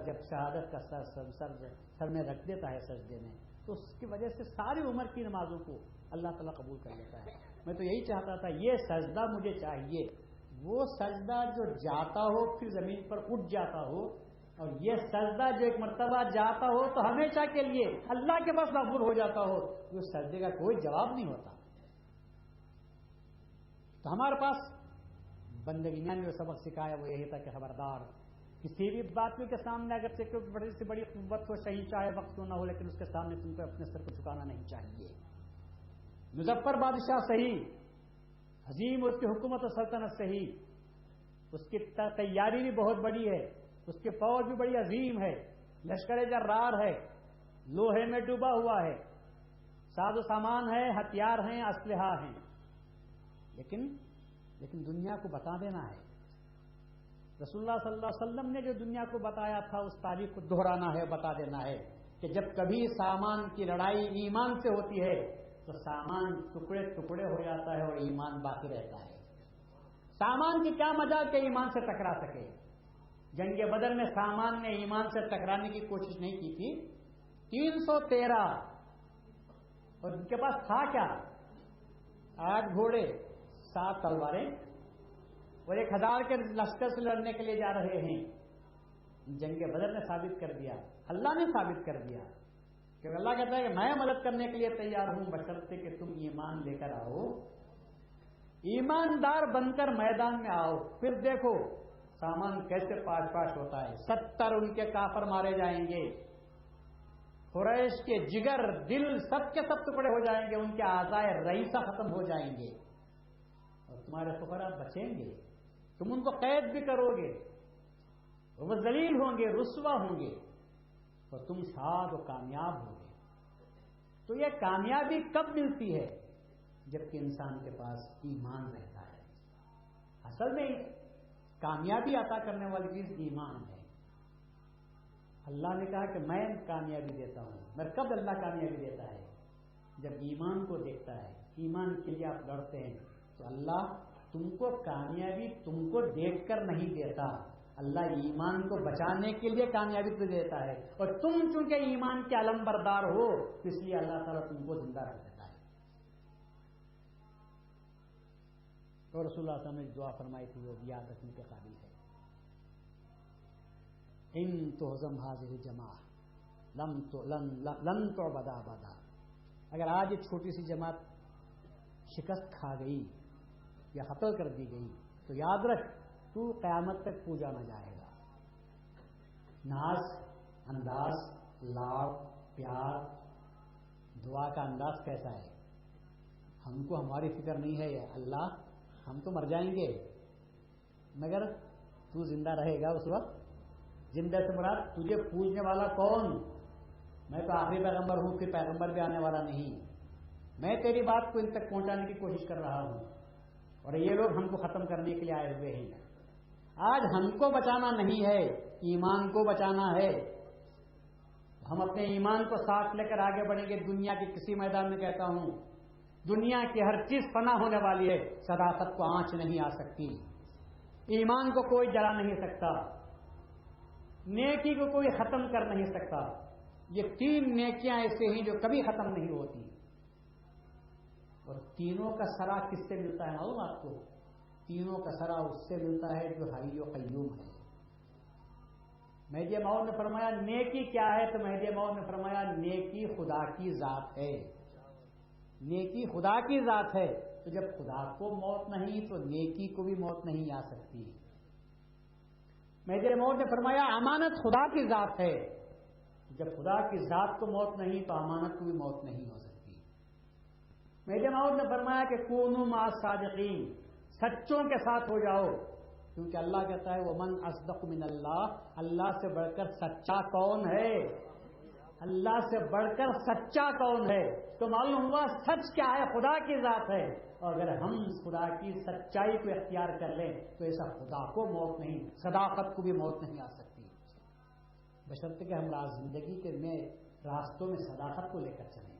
جب شہادت کا سر میں رکھ دیتا ہے سجدے میں، تو اس کی وجہ سے ساری عمر کی نمازوں کو اللہ تعالیٰ قبول کر لیتا ہے۔ میں تو یہی چاہتا تھا، یہ سجدہ مجھے چاہیے، وہ سجدہ جو جاتا ہو پھر زمین پر اٹھ جاتا ہو، اور یہ سجدہ جو ایک مرتبہ جاتا ہو تو ہمیشہ کے لیے اللہ کے پاس مقبول ہو جاتا ہو، اس سجدے کا کوئی جواب نہیں ہوتا۔ تو ہمارے پاس بندگی نے جو سبق سکھایا وہ یہی تھا کہ خبردار، کسی بھی بات کے سامنے اگر سے کوئی بڑی سے بڑی قوت ہو، صحیح چاہے وقت کیوں نہ ہو، لیکن اس کے سامنے تم کو اپنے سر کو جھکانا نہیں چاہیے۔ مظفر بادشاہ صحیح، عظیم اس کی حکومت و سلطنت صحیح، اس کی تیاری بھی بہت بڑی ہے، اس کی فوج بھی بڑی عظیم ہے، لشکر جرار ہے، لوہے میں ڈوبا ہوا ہے، ساز و سامان ہے، ہتھیار ہیں، اسلحہ ہیں، لیکن دنیا کو بتا دینا ہے۔ رسول اللہ صلی اللہ علیہ وسلم نے جو دنیا کو بتایا تھا اس تاریخ کو دہرانا ہے، بتا دینا ہے کہ جب کبھی سامان کی لڑائی ایمان سے ہوتی ہے تو سامان ٹکڑے ٹکڑے ہو جاتا ہے اور ایمان باقی رہتا ہے۔ سامان کی کیا مجال کہ ایمان سے ٹکرا سکے؟ جنگ بدر میں سامان نے ایمان سے ٹکرانے کی کوشش نہیں کی تھی، 313، اور ان کے پاس تھا کیا؟ 8 گھوڑے، 7 تلواریں، اور 1000 کے لشکر سے لڑنے کے لیے جا رہے ہیں۔ جنگ بدر نے ثابت کر دیا، اللہ نے ثابت کر دیا، کہ اللہ کہتا ہے کہ میں مدد کرنے کے لیے تیار ہوں، بشرطے کہ تم ایمان لے کر آؤ، ایماندار بن کر میدان میں آؤ، پھر دیکھو سامان کیسے پاش پاش ہوتا ہے۔ 70 ان کے کافر مارے جائیں گے، قریش کے جگر دل سب کے سب ٹکڑے ہو جائیں گے، ان کے اعضائے رئیسہ ختم ہو جائیں گے، اور تمہارے فقراء بچیں گے، تم ان کو قید بھی کرو گے، وہ ذلیل ہوں گے، رسوا ہوں گے، اور تم شاد و کامیاب ہوں گے۔ تو یہ کامیابی کب ملتی ہے؟ جبکہ انسان کے پاس ایمان رہتا ہے۔ اصل میں کامیابی عطا کرنے والی چیز ایمان ہے۔ اللہ نے کہا کہ میں کامیابی دیتا ہوں، مگر کب اللہ کامیابی دیتا ہے؟ جب ایمان کو دیکھتا ہے، ایمان کے لیے آپ لڑتے ہیں تو اللہ تم کو کامیابی تم کو دیکھ کر نہیں دیتا، اللہ ایمان کو بچانے کے لیے کامیابی تو دیتا ہے، اور تم چونکہ ایمان کے علم بردار ہو اس لیے اللہ تعالیٰ تم کو زندہ رکھ دیتا ہے۔ اور رسول اللہ صلی اللہ علیہ وسلم نے دعا فرمائی تھی وہ یاد رکھنے کے قابل ہے، ان تہزم حاضر جماع لن تعبد ابدا، اگر آج ایک چھوٹی سی جماعت شکست کھا گئی یا قتل کر دی گئی تو یاد رکھ تو قیامت تک پوجا نہ جائے گا۔ ناز انداز لاڑ پیار دعا کا انداز کیسا ہے؟ ہم کو ہماری فکر نہیں ہے یا اللہ ہم تو مر جائیں گے مگر تو زندہ رہے گا اس وقت۔ زندہ سے مراد تجھے پوجنے والا کون؟ میں تو آخری پیغمبر ہوں، پھر پیغمبر بھی آنے والا نہیں، میں تیری بات کو ان تک پہنچانے کی کوشش کر رہا ہوں، اور یہ لوگ ہم کو ختم کرنے کے لیے آئے ہوئے ہیں۔ آج ہم کو بچانا نہیں ہے، ایمان کو بچانا ہے۔ ہم اپنے ایمان کو ساتھ لے کر آگے بڑھیں گے۔ دنیا کے کسی میدان میں کہتا ہوں دنیا کی ہر چیز فنا ہونے والی ہے، صداقت کو آنچ نہیں آ سکتی، ایمان کو کوئی جلا نہیں سکتا، نیکی کو کوئی ختم کر نہیں سکتا۔ یہ تین نیکیاں ایسے ہیں جو کبھی ختم نہیں ہوتی، اور تینوں کا سرا کس سے ملتا ہے معلوم آپ کو؟ تینوں کا سرا اس سے ملتا ہے جو حی و قیوم ہے۔ مہدی موعود نے فرمایا نیکی کیا ہے؟ تو مہدی موعود نے فرمایا نیکی خدا کی ذات ہے، نیکی خدا کی ذات ہے، تو جب خدا کو موت نہیں تو نیکی کو بھی موت نہیں آ سکتی۔ مہدی موعود نے فرمایا امانت خدا کی ذات ہے، جب خدا کی ذات کو موت نہیں تو امانت کو بھی موت نہیں ہو سکتی۔ مہدی موعود نے فرمایا کہ کونوا مع الصادقین، سچوں کے ساتھ ہو جاؤ، کیونکہ اللہ کہتا ہے ومن اصدق من اللہ، اللہ سے بڑھ کر سچا کون ہے؟ اللہ سے بڑھ کر سچا کون ہے؟ تو معلوم ہوا سچ کیا ہے؟ خدا کی ذات ہے، اور اگر ہم خدا کی سچائی کو اختیار کر لیں تو ایسا خدا کو موت نہیں، صداقت کو بھی موت نہیں آ سکتی، بشرطے کہ ہم زندگی کے میں راستوں میں صداقت کو لے کر چلیں۔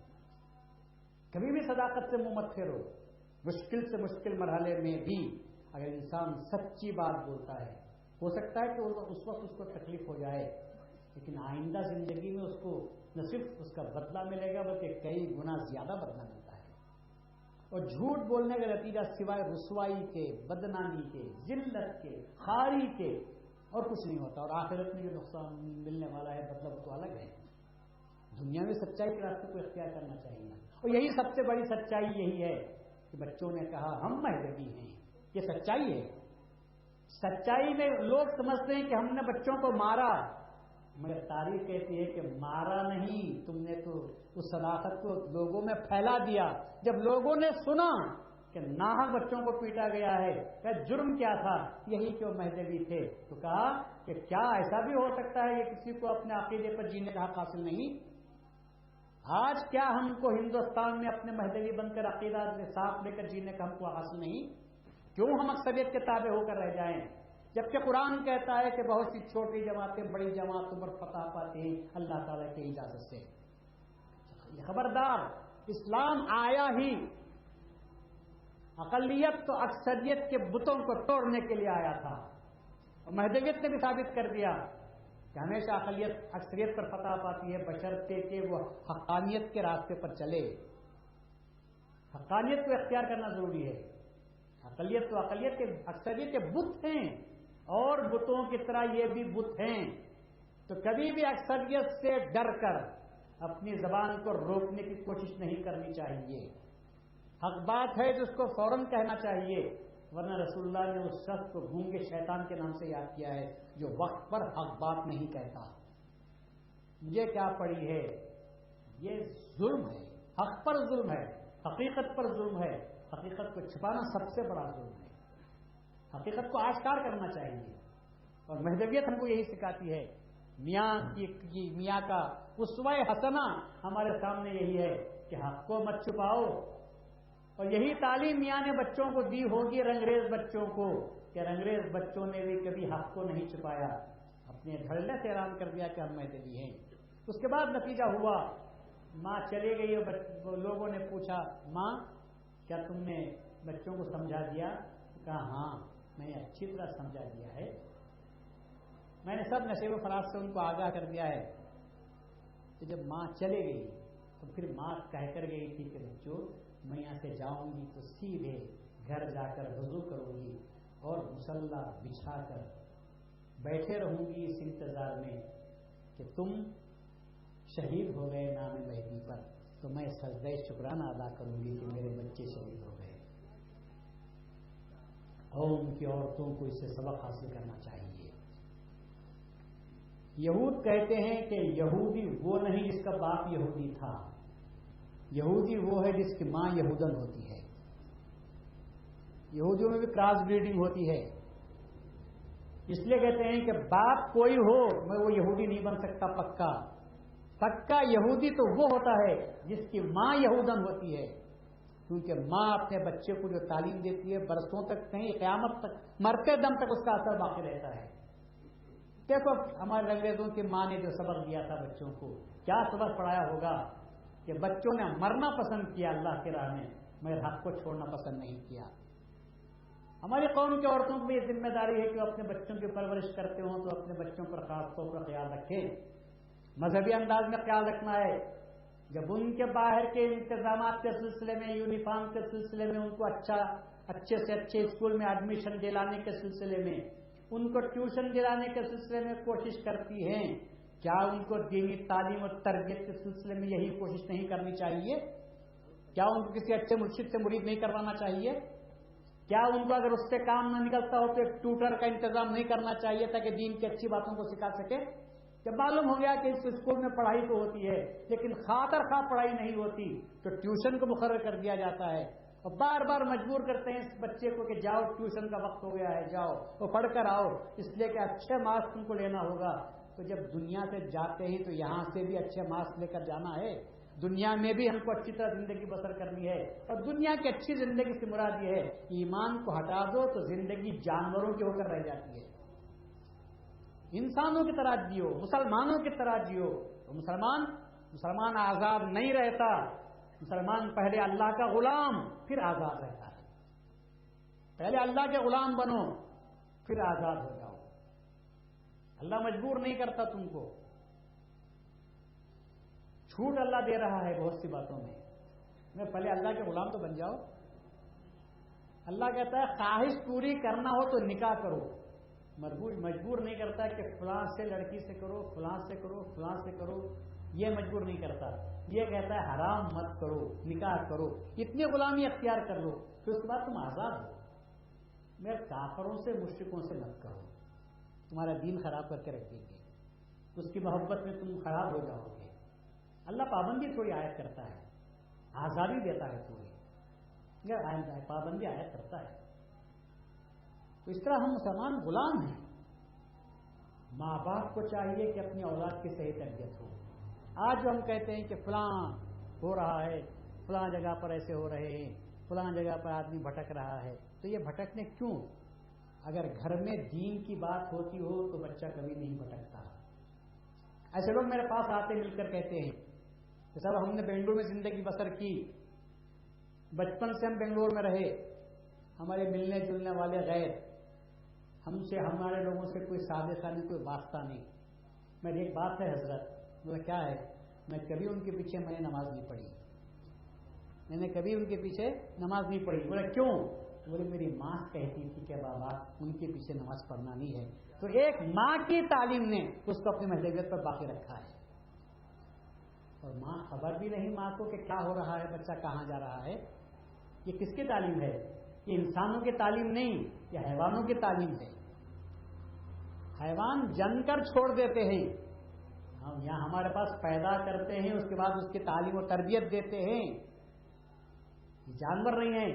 کبھی بھی صداقت سے منہ مت پھیرو، مشکل سے مشکل مرحلے میں بھی اگر انسان سچی بات بولتا ہے، ہو سکتا ہے کہ اس وقت اس کو تکلیف ہو جائے، لیکن آئندہ زندگی میں اس کو نہ صرف اس کا بدلہ ملے گا بلکہ کئی گنا زیادہ بدلہ ملتا ہے۔ اور جھوٹ بولنے کا نتیجہ سوائے رسوائی کے، بدنامی کے، ذلت کے، خواری کے اور کچھ نہیں ہوتا، اور آخرت میں جو نقصان ملنے والا ہے بدلہ وہ تو الگ ہے۔ دنیا میں سچائی کے راستے کو اختیار کرنا چاہیے، اور یہی سب سے بڑی سچائی یہی ہے کہ بچوں نے کہا ہم مہذبی ہیں، یہ سچائی ہے۔ سچائی میں لوگ سمجھتے ہیں کہ ہم نے بچوں کو مارا، مگر تاریخ کہتی ہے کہ مارا نہیں، تم نے تو اس صداقت کو لوگوں میں پھیلا دیا۔ جب لوگوں نے سنا کہ ناحق بچوں کو پیٹا گیا ہے، کہ جرم کیا تھا؟ یہی کہ وہ مہذبی تھے، تو کہا کہ کیا ایسا بھی ہو سکتا ہے کہ کسی کو اپنے عقیدے پر جینے کا حق حاصل نہیں؟ آج کیا ہم کو ہندوستان میں اپنے مہذبی بن کر عقیدہ صاف لے کر جینے کا ہم کو حاصل نہیں؟ کیوں ہم اکثریت کے تابع ہو کر رہ جائیں؟ جبکہ قرآن کہتا ہے کہ بہت سی چھوٹی جماعتیں بڑی جماعتوں پر فتح پاتی ہیں اللہ تعالیٰ کی اجازت سے۔ خبردار، اسلام آیا ہی اقلیت تو اکثریت کے بتوں کو توڑنے کے لیے آیا تھا، اور مہذبیت نے بھی ثابت کر دیا کہ ہمیشہ اقلیت اکثریت پر فتح پاتی ہے بشرطے کہ وہ حقانیت کے راستے پر چلے۔ حقانیت کو اختیار کرنا ضروری ہے۔ اقلیت تو اقلیت کے، اکثریت کے بت ہیں، اور بتوں کی طرح یہ بھی بت ہیں، تو کبھی بھی اکثریت سے ڈر کر اپنی زبان کو روکنے کی کوشش نہیں کرنی چاہیے۔ حق بات ہے تو اس کو فوراً کہنا چاہیے، ورنہ رسول اللہ نے اس شخص کو گونگے شیطان کے نام سے یاد کیا ہے جو وقت پر حق بات نہیں کہتا۔ مجھے کیا پڑی ہے؟ یہ ظلم ہے، حق پر ظلم ہے، حقیقت پر ظلم ہے۔ حقیقت کو چھپانا سب سے بڑا ظلم ہے، حقیقت کو آشکار کرنا چاہیے، اور مہذبیت ہم کو یہی سکھاتی ہے۔ میاں کا اسوہ حسنہ ہمارے سامنے یہی ہے کہ حق کو مت چھپاؤ، اور یہی تعلیم میاں نے بچوں کو دی ہوگی، رنگریز بچوں کو، کہ رنگریز بچوں نے بھی کبھی حق کو نہیں چھپایا، اپنے دھڑلے سے اعلان کر دیا کہ ہم مہذبی ہیں۔ اس کے بعد نتیجہ ہوا، ماں چلی گئی، لوگوں نے پوچھا ماں کیا تم نے بچوں کو سمجھا دیا؟ کہا ہاں میں نے اچھی طرح سمجھا دیا ہے، میں نے سب نشیب و فراز سے ان کو آگاہ کر دیا ہے. تو جب ماں چلے گئی تو پھر ماں کہہ کر گئی تھی کہ بچوں میں یہاں سے جاؤں گی تو سیدھے گھر جا کر وضو کروں گی اور مصلی بچھا کر بیٹھے رہوں گی اس انتظار میں کہ تم شہید ہو گئے نام مہدی پر، تو میں سجدہ شکرانہ ادا کروں گی کہ میرے بچے شہید ہو گئے. قوم کی عورتوں کو اس سے سبق حاصل کرنا چاہیے. یہود کہتے ہیں کہ یہودی وہ نہیں جس کا باپ یہودی تھا، یہودی وہ ہے جس کی ماں یہودن ہوتی ہے. یہودیوں میں بھی کراس بریڈنگ ہوتی ہے، اس لیے کہتے ہیں کہ باپ کوئی ہو میں وہ یہودی نہیں بن سکتا. پکا یہودی تو وہ ہوتا ہے جس کی ماں یہودن ہوتی ہے، کیونکہ ماں اپنے بچے کو جو تعلیم دیتی ہے برسوں تک نہیں قیامت تک مرتے دم تک اس کا اثر باقی رہتا ہے. دیکھو ہمارے انگریزوں کی ماں نے جو سبق دیا تھا بچوں کو، کیا سبق پڑھایا ہوگا کہ بچوں نے مرنا پسند کیا اللہ کی راہ میں، مگر حق کو چھوڑنا پسند نہیں کیا. ہماری قوم کی عورتوں کو یہ ذمہ داری ہے کہ وہ اپنے بچوں کی پرورش کرتے ہوں تو اپنے بچوں پر خاص طور پر خیال رکھیں. مذہبی انداز میں خیال رکھنا ہے. جب ان کے باہر کے انتظامات کے سلسلے میں، یونیفارم کے سلسلے میں، ان کو اچھے سے اچھے اسکول میں ایڈمیشن دلانے کے سلسلے میں، ان کو ٹیوشن دلانے کے سلسلے میں کوشش کرتی ہیں، کیا ان کو دینی تعلیم اور تربیت کے سلسلے میں یہی کوشش نہیں کرنی چاہیے؟ کیا ان کو کسی اچھے مرشد سے مرید نہیں کروانا چاہیے؟ کیا ان کو اگر اس سے کام نہ نکلتا ہو تو ایک ٹیوٹر کا انتظام نہیں کرنا چاہیے تاکہ دین کی اچھی باتوں کو سکھا سکے؟ جب معلوم ہو گیا کہ اس اسکول میں پڑھائی تو ہوتی ہے لیکن خاطر خواہ پڑھائی نہیں ہوتی تو ٹیوشن کو مقرر کر دیا جاتا ہے، اور بار بار مجبور کرتے ہیں اس بچے کو کہ جاؤ ٹیوشن کا وقت ہو گیا ہے، جاؤ وہ پڑھ کر آؤ، اس لیے کہ اچھے مارکس تم کو لینا ہوگا. تو جب دنیا سے جاتے ہیں تو یہاں سے بھی اچھے مارکس لے کر جانا ہے، دنیا میں بھی ہم کو اچھی طرح زندگی بسر کرنی ہے. اور دنیا کی اچھی زندگی سے مراد یہ ہے ایمان کو ہٹا دو تو زندگی جانوروں کی ہو کر رہ جاتی ہے. انسانوں کی طرح جیو، مسلمانوں کی طرح جیو. تو مسلمان آزاد نہیں رہتا. مسلمان پہلے اللہ کا غلام پھر آزاد رہتا ہے. پہلے اللہ کے غلام بنو پھر آزاد ہو جاؤ. اللہ مجبور نہیں کرتا تم کو، چھوٹ اللہ دے رہا ہے بہت سی باتوں میں پہلے اللہ کے غلام تو بن جاؤ. اللہ کہتا ہے خواہش پوری کرنا ہو تو نکاح کرو، مجبور نہیں کرتا کہ فلاں سے لڑکی سے کرو، فلاں سے کرو، فلاں سے کرو، یہ مجبور نہیں کرتا. یہ کہتا ہے حرام مت کرو، نکاح کرو، اتنی غلامی اختیار کر لو پھر اس کے بعد تم آزاد ہو. میں کافروں سے مشرکوں سے مت کرو، تمہارا دین خراب کر کے رکھ دیں گے، اس کی محبت میں تم خراب ہو جاؤ گے. اللہ پابندی تھوڑی عائد کرتا ہے، آزادی دیتا ہے تھوڑی، پابندی عائد کرتا ہے. تو اس طرح ہم مسلمان غلام ہیں. ماں باپ کو چاہیے کہ اپنی اولاد کی صحیح تربیت ہو. آج جو ہم کہتے ہیں کہ فلاں ہو رہا ہے، فلاں جگہ پر ایسے ہو رہے ہیں، فلاں جگہ پر آدمی بھٹک رہا ہے، تو یہ بھٹکنے کیوں؟ اگر گھر میں دین کی بات ہوتی ہو تو بچہ کبھی نہیں بھٹکتا. ایسے لوگ میرے پاس آتے مل کر کہتے ہیں کہ صاحب ہم نے بنگلور میں زندگی بسر کی، بچپن سے ہم بنگلور میں رہے، ہمارے ملنے جلنے والے غیر، ہم سے ہمارے لوگوں سے کوئی سازشہ نہیں، کوئی واسطہ نہیں. میری ایک بات ہے حضرت، بولے کیا ہے؟ میں کبھی ان کے پیچھے میں نے نماز نہیں پڑھی، میں نے کبھی ان کے پیچھے نماز نہیں پڑھی. بولے کیوں؟ بولے میری ماں کہتی تھی کہ بابا ان کے پیچھے نماز پڑھنا نہیں ہے. تو ایک ماں کی تعلیم نے اس کو اپنی محدودیت پر باقی رکھا ہے. اور ماں خبر بھی نہیں ماں کو کہ کیا ہو رہا ہے، بچہ کہاں جا رہا ہے. یہ کس کی تعلیم ہے؟ یہ انسانوں کی تعلیم نہیں، یہ حیوانوں کی تعلیم ہے. حیوان جن کر چھوڑ دیتے ہیں، ہم یہاں ہمارے پاس پیدا کرتے ہیں، اس کے بعد اس کی تعلیم و تربیت دیتے ہیں. یہ جانور نہیں ہیں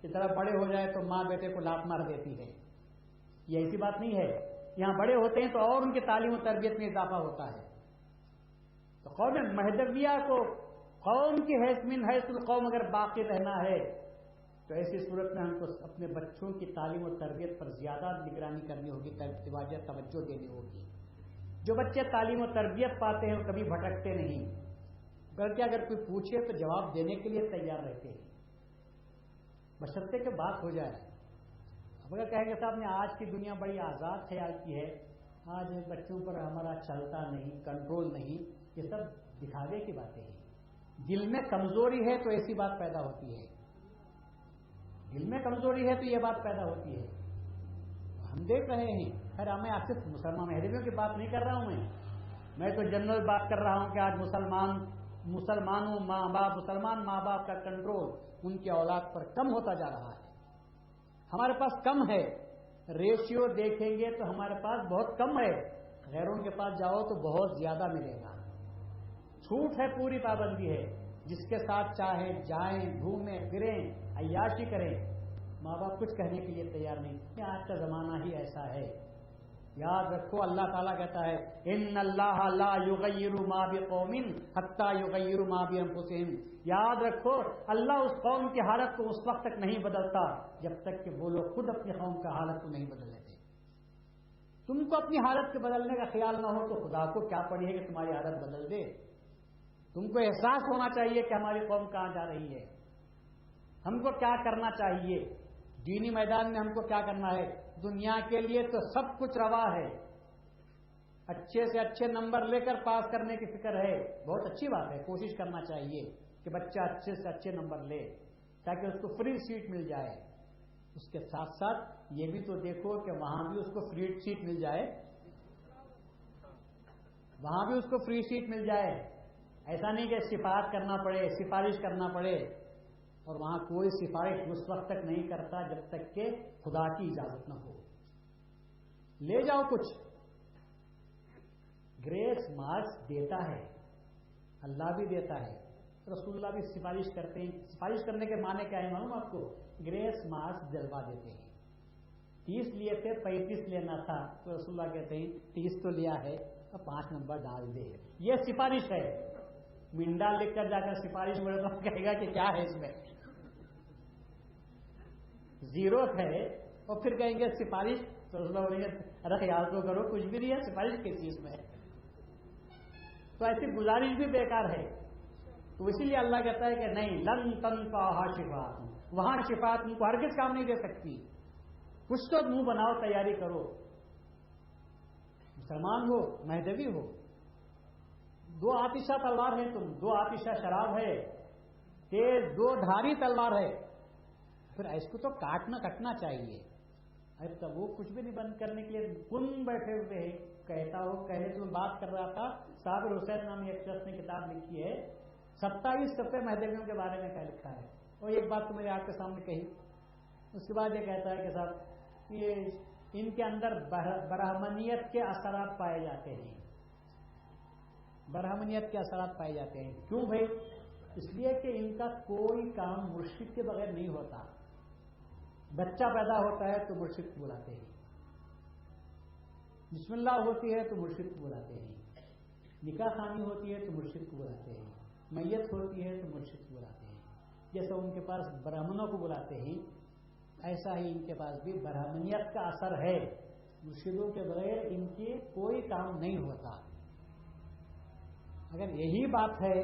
کہ طرح بڑے ہو جائے تو ماں بیٹے کو لات مار دیتی ہے. یہ ایسی بات نہیں ہے. یہاں بڑے ہوتے ہیں تو اور ان کی تعلیم و تربیت میں اضافہ ہوتا ہے. تو قوم مہدویہ کو قوم کی حیث القوم اگر باقی رہنا ہے تو ایسی صورت میں ہم کو اپنے بچوں کی تعلیم و تربیت پر زیادہ نگرانی کرنی ہوگی، توجہ دینی ہوگی. جو بچے تعلیم و تربیت پاتے ہیں وہ کبھی بھٹکتے نہیں، بلکہ اگر کوئی پوچھے تو جواب دینے کے لیے تیار رہتے ہیں. بشرطے کہ بات ہو جائے. اب اگر کہیں گے صاحب نے آج کی دنیا بڑی آزاد خیال کی ہے، آج بچوں پر ہمارا چلتا نہیں، کنٹرول نہیں، یہ سب دکھاوے کی باتیں ہیں. دل میں کمزوری ہے تو ایسی بات پیدا ہوتی ہے، دل میں کمزوری ہے تو یہ بات پیدا ہوتی ہے. ہم دیکھ رہے ہیں. خیر میں آپ صرف مسلمان مہدویوں کی بات نہیں کر رہا ہوں، میں تو جنرل بات کر رہا ہوں کہ آج مسلمان ماں باپ کا کنٹرول ان کی اولاد پر کم ہوتا جا رہا ہے. ہمارے پاس کم ہے، ریشیو دیکھیں گے تو ہمارے پاس بہت کم ہے. غیروں کے پاس جاؤ تو بہت زیادہ ملے گا. چھوٹ ہے، پوری پابندی ہے. جس کے ساتھ چاہیں جائیں، گھومیں پھریں، عیاشی کریں، ماں باپ کچھ کہنے کے لیے تیار نہیں. آج کا زمانہ ہی ایسا ہے. یاد رکھو اللہ تعالیٰ کہتا ہے ان اللہ لا یغیر ما بقوم حتی یغیروا ما بانفسہم. یاد رکھو اللہ اس قوم کی حالت کو اس وقت تک نہیں بدلتا جب تک کہ وہ لوگ خود اپنی قوم کا حالت کو نہیں بدل لیتے. تم کو اپنی حالت کے بدلنے کا خیال نہ ہو تو خدا کو کیا پڑی ہے کہ تمہاری حالت بدل دے. تم کو احساس ہونا چاہیے کہ ہماری قوم کہاں جا رہی ہے، ہم کو کیا کرنا چاہیے. دینی میدان میں ہم کو کیا کرنا ہے. دنیا کے لیے تو سب کچھ روا ہے. اچھے سے اچھے نمبر لے کر پاس کرنے کی فکر ہے، بہت اچھی بات ہے. کوشش کرنا چاہیے کہ بچہ اچھے سے اچھے نمبر لے تاکہ اس کو فری سیٹ مل جائے. اس کے ساتھ ساتھ یہ بھی تو دیکھو کہ وہاں بھی اس کو فری سیٹ مل جائے، وہاں بھی اس کو فری سیٹ مل جائے. ایسا نہیں کہ سفارش کرنا پڑے. اور وہاں کوئی سفارش اس وقت تک نہیں کرتا جب تک کہ خدا کی اجازت نہ ہو. لے جاؤ کچھ. گریس مارکس دیتا ہے، اللہ بھی دیتا ہے، رسول اللہ بھی سفارش کرتے ہیں. سفارش کرنے کے معنی کیا ہے معلوم آپ کو؟ گریس مارکس جلوا دیتے ہیں. 30 لیے تھے، 35 لینا تھا تو رسول اللہ کہتے ہیں 30 تو لیا ہے تو 5 نمبر ڈال دے. یہ سفارش ہے. منڈا لکھ کر جا کر سفارش میں تو کہے گا کہ کیا ہے اس میں، زیرو ہے، اور پھر کہیں گے سفارش تو رسول اللہ بولیں گے ارے خیال تو کرو کچھ بھی نہیں ہے، سفارش کس چیز میں ہے. تو ایسی گزارش بھی بیکار ہے. تو اسی لیے اللہ کہتا ہے کہ نہیں، لن تنفعها شفاعت، وہاں شفاعت تم کو ہرگز کام نہیں دے سکتی. کچھ تو منہ بناؤ، تیاری کرو. مسلمان ہو، مہدوی ہو، 2 آتشہ تلوار ہے، تم 2 آتشہ شراب ہے، تیز 2 دھاری تلوار ہے. پھر اس کو تو کٹنا چاہیے. اب تب وہ کچھ بھی نہیں بند کرنے کے لیے کن بیٹھے ہوئے ہیں. کہتا ہو کہنے تو بات کر رہا تھا، صابر حسین نامی ایک شخص نے کتاب لکھی ہے، 27 صفحے مہدویوں کے بارے میں کیا لکھا ہے. اور ایک بات تو میں نے آپ کے سامنے کہی. اس کے بعد یہ کہتا ہے کہ صاحب یہ ان کے اندر برہمنیت کے اثرات پائے جاتے ہیں. برہمنیت کے اثرات پائے جاتے ہیں. کیوں بھائی؟ اس لیے کہ ان کا کوئی کام مرشد کے بغیر نہیں ہوتا. بچہ پیدا ہوتا ہے تو مرشد کو بلاتے ہیں، بسم اللہ ہوتی ہے تو مرشد کو بلاتے ہیں، نکاح خوانی ہوتی ہے تو مرشد کو بلاتے ہیں، میت ہوتی ہے تو مرشد کو بلاتے ہیں. جیسا ان کے پاس برہمنوں کو بلاتے ہیں، ایسا ہی ان کے پاس بھی برہمنیت کا اثر ہے. مرشدوں کے بغیر ان کی کوئی کام نہیں ہوتا. اگر یہی بات ہے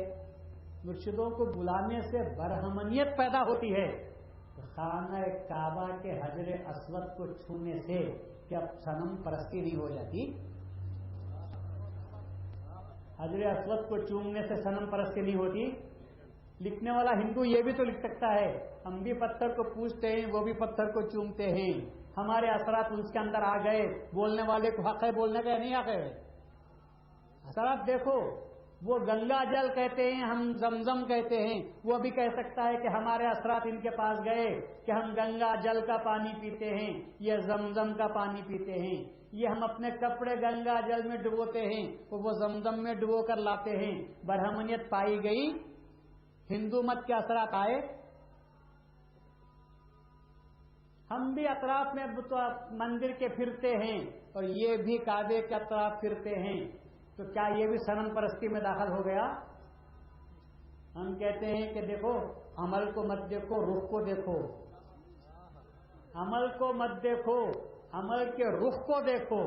مرشدوں کو بلانے سے برہمنیت پیدا ہوتی ہے تو خانہ کعبہ کے حجر اسود کو چھونے سے کیا صنم پرستی نہیں ہو جاتی؟ حجر اسود کو چومنے سے صنم پرستی نہیں ہوتی؟ لکھنے والا ہندو یہ بھی تو لکھ سکتا ہے ہم بھی پتھر کو پوجتے ہیں، وہ بھی پتھر کو چومتے ہیں، ہمارے اثرات اس کے اندر آ گئے. بولنے والے کو حق ہے بولنے کا، نہیں حق ہے. اثرات دیکھو، وہ گنگا جل کہتے ہیں، ہم زمزم کہتے ہیں. وہ بھی کہہ سکتا ہے کہ ہمارے اثرات ان کے پاس گئے کہ ہم گنگا جل کا پانی پیتے ہیں، یہ زمزم کا پانی پیتے ہیں، یہ ہم اپنے کپڑے گنگا جل میں ڈبوتے ہیں، وہ زمزم میں ڈبو کر لاتے ہیں. برہمنیت پائی گئی، ہندو مت کے اثرات آئے. ہم بھی اطراف میں مندر کے پھرتے ہیں اور یہ بھی کعبے کے اطراف پھرتے ہیں، تو کیا یہ بھی صنم پرستی میں داخل ہو گیا؟ ہم کہتے ہیں کہ دیکھو عمل کو مت دیکھو، رخ کو دیکھو. عمل کو مت دیکھو، عمل کے رخ کو دیکھو.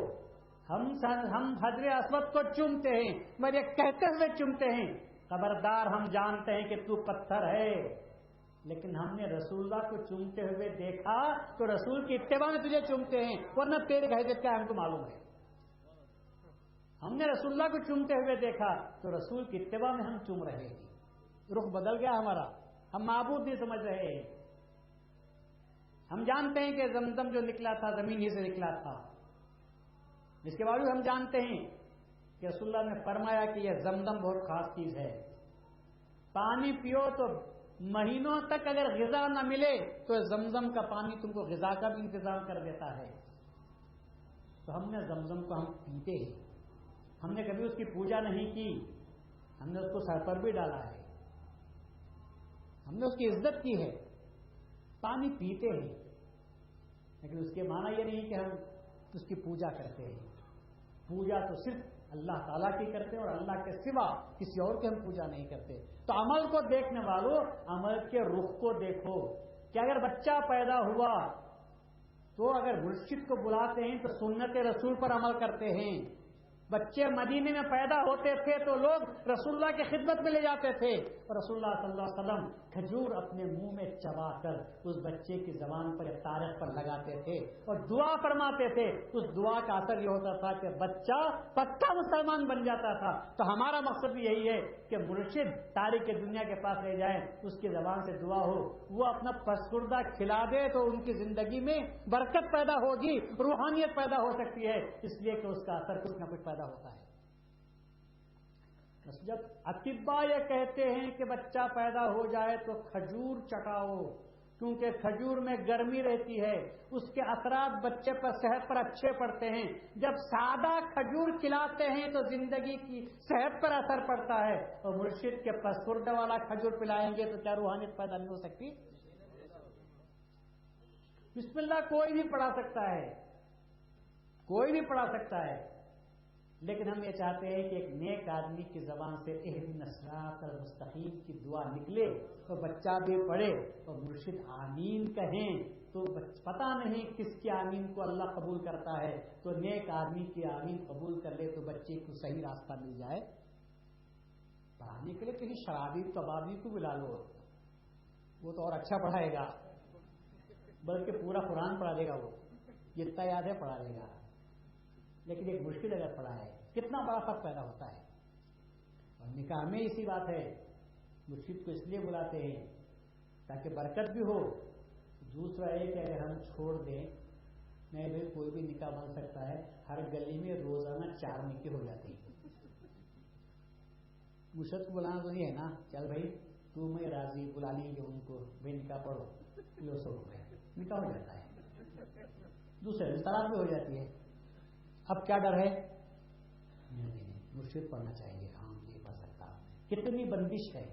ہم حجر اسود کو چومتے ہیں، مگر یہ کہتے ہوئے چومتے ہیں خبردار ہم جانتے ہیں کہ تو پتھر ہے، لیکن ہم نے رسول اللہ کو چومتے ہوئے دیکھا تو رسول کی اتباع میں تجھے چومتے ہیں، ورنہ تیرے حیثیت کیا ہم کو معلوم ہے۔ ہم نے رسول اللہ کو چومتے ہوئے دیکھا تو رسول کی اتباع میں ہم چوم رہے ہیں، رخ بدل گیا ہمارا، ہم معبود نہیں سمجھ رہے ہیں۔ ہم جانتے ہیں کہ زمزم جو نکلا تھا زمین ہی سے نکلا تھا، جس کے باوجود ہم جانتے ہیں کہ رسول اللہ نے فرمایا کہ یہ زمزم بہت خاص چیز ہے، پانی پیو تو مہینوں تک اگر غذا نہ ملے تو زمزم کا پانی تم کو غذا کا بھی انتظام کر دیتا ہے۔ تو ہم نے زمزم کو ہم پیتے ہیں، ہم نے کبھی اس کی پوجا نہیں کی، ہم نے اس کو سر پر بھی ڈالا ہے، ہم نے اس کی عزت کی ہے، پانی پیتے ہیں، لیکن اس کے معنی یہ نہیں کہ ہم اس کی پوجا کرتے ہیں۔ پوجا تو صرف اللہ تعالیٰ کی کرتے ہیں، اور اللہ کے سوا کسی اور کی ہم پوجا نہیں کرتے۔ تو عمل کو دیکھنے والوں عمل کے رخ کو دیکھو کہ اگر بچہ پیدا ہوا تو اگر مرشد کو بلاتے ہیں تو سنت رسول پر عمل کرتے ہیں۔ بچے مدینے میں پیدا ہوتے تھے تو لوگ رسول اللہ کی خدمت میں لے جاتے تھے، اور رسول اللہ صلی اللہ علیہ وسلم کھجور اپنے منہ میں چبا کر اس بچے کی زبان پر یا تاریخ پر لگاتے تھے اور دعا فرماتے تھے۔ اس دعا کا اثر یہ ہوتا تھا کہ بچہ پکا مسلمان بن جاتا تھا۔ تو ہمارا مقصد بھی یہی ہے کہ مرشد تاریخ دنیا کے پاس لے جائیں، اس کی زبان سے دعا ہو، وہ اپنا پسکردہ کھلا دے تو ان کی زندگی میں برکت پیدا ہوگی، روحانیت پیدا ہو سکتی ہے، اس لیے کہ اس کا اثر کچھ نہ کچھ پیدا ہوتا ہے۔ جب اطباء یہ کہتے ہیں کہ بچہ پیدا ہو جائے تو کھجور چٹاؤ، کیونکہ کھجور میں گرمی رہتی ہے، اس کے اثرات بچے پر صحت پر اچھے پڑتے ہیں، جب سادہ کھجور کھلاتے ہیں تو زندگی کی صحت پر اثر پڑتا ہے، اور مرشد کے پسکردہ والا کھجور پلائیں گے تو کیا روحانیت پیدا نہیں ہو سکتی؟ بسم اللہ کوئی بھی پڑھا سکتا ہے، کوئی بھی پڑھا سکتا ہے، لیکن ہم یہ چاہتے ہیں کہ ایک نیک آدمی کی زبان سے اہدنا الصراط المستقیم کی دعا نکلے اور بچہ بھی پڑھے اور مرشد آمین کہیں تو پتہ نہیں کس کی آمین کو اللہ قبول کرتا ہے، تو نیک آدمی کی آمین قبول کر لے تو بچے کو صحیح راستہ مل جائے۔ پڑھانے کے لیے کسی شرابی کبابی کو بلا لو، وہ تو اور اچھا پڑھائے گا، بلکہ پورا قرآن پڑھا دے گا، وہ جتنا یاد ہے پڑھا دے گا۔ لیکن ایک مشکل اگر پڑا ہے کتنا بڑا فرق پیدا ہوتا ہے۔ اور نکاح میں اسی بات ہے، مرشد کو اس لیے بلاتے ہیں تاکہ برکت بھی ہو، دوسرا ہے کہ اگر ہم چھوڑ دیں نہیں بھائی کوئی بھی نکاح بن سکتا ہے، ہر گلی میں روزانہ 4 نکاح ہو جاتے ہیں۔ مرشد کو بلانا تو نہیں ہے نا، چل بھائی تو میں راضی، بلا لیں گے ان کو، بھائی نکاح پڑھو، لو 100 روپئے، نکاح ہو جاتا ہے۔ دوسرے طلاق بھی ہو جاتی ہے۔ اب کیا ڈر ہے؟ نہیں، مرشد پڑھنا چاہیے، ہاں نہیں پڑھ سکتا۔ کتنی بندش ہے،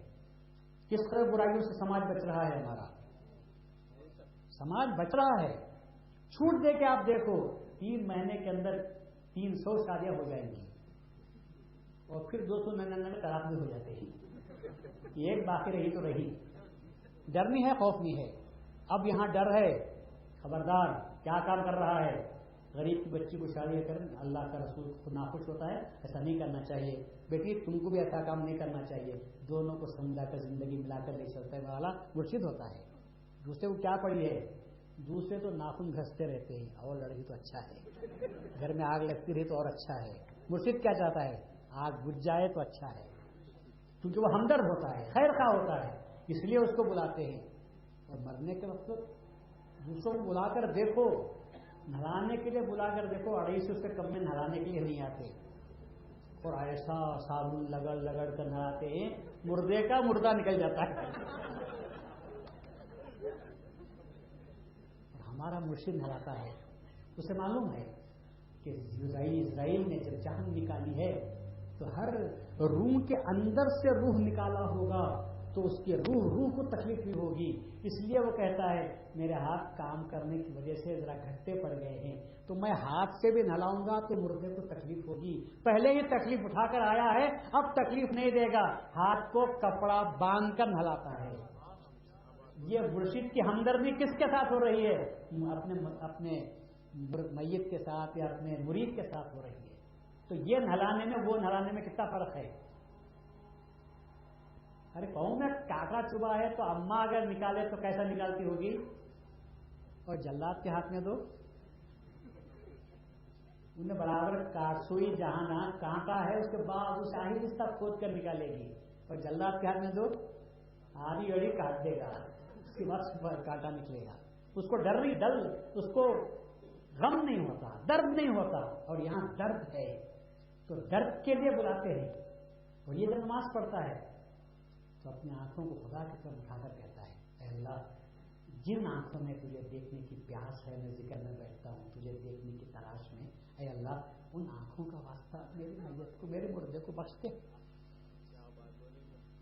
کس طرح برائیوں سے سماج بچ رہا ہے، ہمارا سماج بچ رہا ہے۔ چھوٹ دے کے آپ دیکھو 3 مہینے کے اندر 300 شادیاں ہو جائیں گی، اور پھر 299 میں طلاق بھی ہو جاتے ہیں۔ ایک باقی رہی تو رہی۔ ڈر نہیں ہے، خوف نہیں ہے۔ اب یہاں ڈر ہے، خبردار کیا کام کر رہا ہے، غریب کی بچی کو شادی کریں، اللہ کا رسول خود ناخوش ہوتا ہے، ایسا نہیں کرنا چاہیے، بیٹی تم کو بھی ایسا کام نہیں کرنا چاہیے، دونوں کو سمجھا کر زندگی ملا کر لے چلتا ہے والا مرشد ہوتا ہے۔ دوسرے کو کیا پڑی ہے، دوسرے تو ناخن گھستے رہتے ہیں، اور لڑکی تو اچھا ہے، گھر میں آگ لگتی رہی تو اور اچھا ہے۔ مرشد کیا چاہتا ہے، آگ بجھ جائے تو اچھا ہے، کیونکہ وہ ہمدرد ہوتا ہے، خیر خواہ ہوتا ہے، اس لیے اس کو بلاتے ہیں۔ اور مرنے کے وقت دوسروں کو بلا کر دیکھو، نہلانے کے لیے بلا کر دیکھو، 250 سے کم میں نہلانے کے لیے نہیں آتے، اور ایسا صابن لگڑ لگڑ کر نہلاتے ہیں مردے کا مردہ نکل جاتا ہے۔ ہمارا مرشد نہلاتا ہے، اسے معلوم ہے کہ اسرائیل نے جب جان نکالی ہے تو ہر روح کے اندر سے روح نکالا ہوگا تو اس کی روح کو تکلیف بھی ہوگی، اس لیے وہ کہتا ہے میرے ہاتھ کام کرنے کی وجہ سے ذرا گھٹے پڑ گئے ہیں، تو میں ہاتھ سے بھی نہلاؤں گا تو مردے کو تکلیف ہوگی۔ پہلے ہی تکلیف اٹھا کر آیا ہے، اب تکلیف نہیں دے گا، ہاتھ کو کپڑا باندھ کر نہلاتا ہے۔ یہ مرشد کی ہمدردی کس کے ساتھ ہو رہی ہے؟ اپنے میت کے ساتھ یا اپنے مرید کے ساتھ ہو رہی ہے۔ تو یہ نہلانے میں وہ نہلانے میں کتنا فرق ہے۔ ارے پاؤں میں کانٹا چبھا ہے تو اماں اگر نکالے تو کیسا نکالتی ہوگی؟ اور جلات کے ہاتھ میں دو، انہیں برابر سوئی جہاں کانٹا ہے اس کے بعد اسے آہستہ کھود کر نکالے گی، اور جلات کے ہاتھ میں دو آدھی اڑی کاٹ دے گا، اس کے بعد کانٹا نکلے گا. اس کو ڈر نہیں، ڈر اس کو غم نہیں ہوتا، درد نہیں ہوتا. اور یہاں درد ہے تو درد کے لیے بلاتے ہیں. اور یہ جب نماز پڑھتا ہے تو اپنی آنکھوں کو خدا کی طرف اٹھا کر کہتا ہے اے اللہ جن آنکھوں میں تجھے دیکھنے کی پیاس ہے میں ذکر میں بیٹھتا ہوں تجھے دیکھنے کی تلاش میں، اے اللہ ان آنکھوں کا واسطہ میری میت کو، میرے مردے کو بخش دے،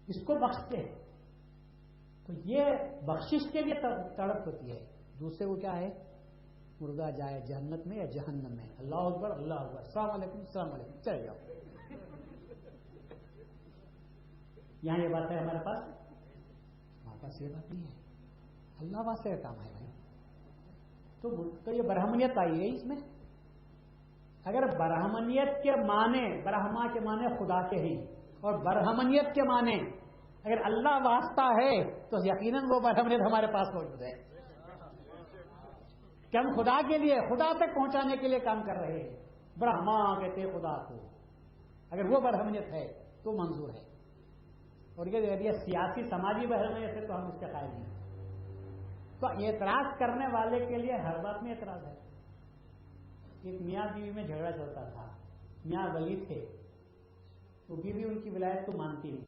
اس کو بخش دے. تو یہ بخشش کے لیے تڑپ ہوتی ہے. دوسرے کو کیا ہے؟ مردہ جائے جہنت میں یا جہنم میں. اللہ اکبر اللہ اکبر، السلام علیکم السلام علیکم، چلے جاؤ. یہاں یہ بات ہے ہمارے پاس یہ بات نہیں ہے. اللہ واسطے کا کام ہے بھائی. تو یہ برہمنیت آئی ہے اس میں. اگر برہمنیت کے معنی، برہما کے معنی خدا کے ہیں، اور برہمنیت کے معنی اگر اللہ واسطہ ہے تو یقیناً وہ برہمنیت ہمارے پاس موجود ہے کہ ہم خدا کے لیے، خدا تک پہنچانے کے لیے کام کر رہے ہیں. برہما کہتے ہیں خدا کو، اگر وہ برہمنیت ہے تو منظور ہے. اور یہ سیاسی سماجی برہمنیت ہے تو ہم اس کے قائل نہیں. تو اعتراض کرنے والے کے لیے ہر بات میں اعتراض ہے. ایک میاں بیوی میں جھگڑا چلتا تھا. میاں ولی تھے تو بیوی ان کی ولایت کو مانتی نہیں.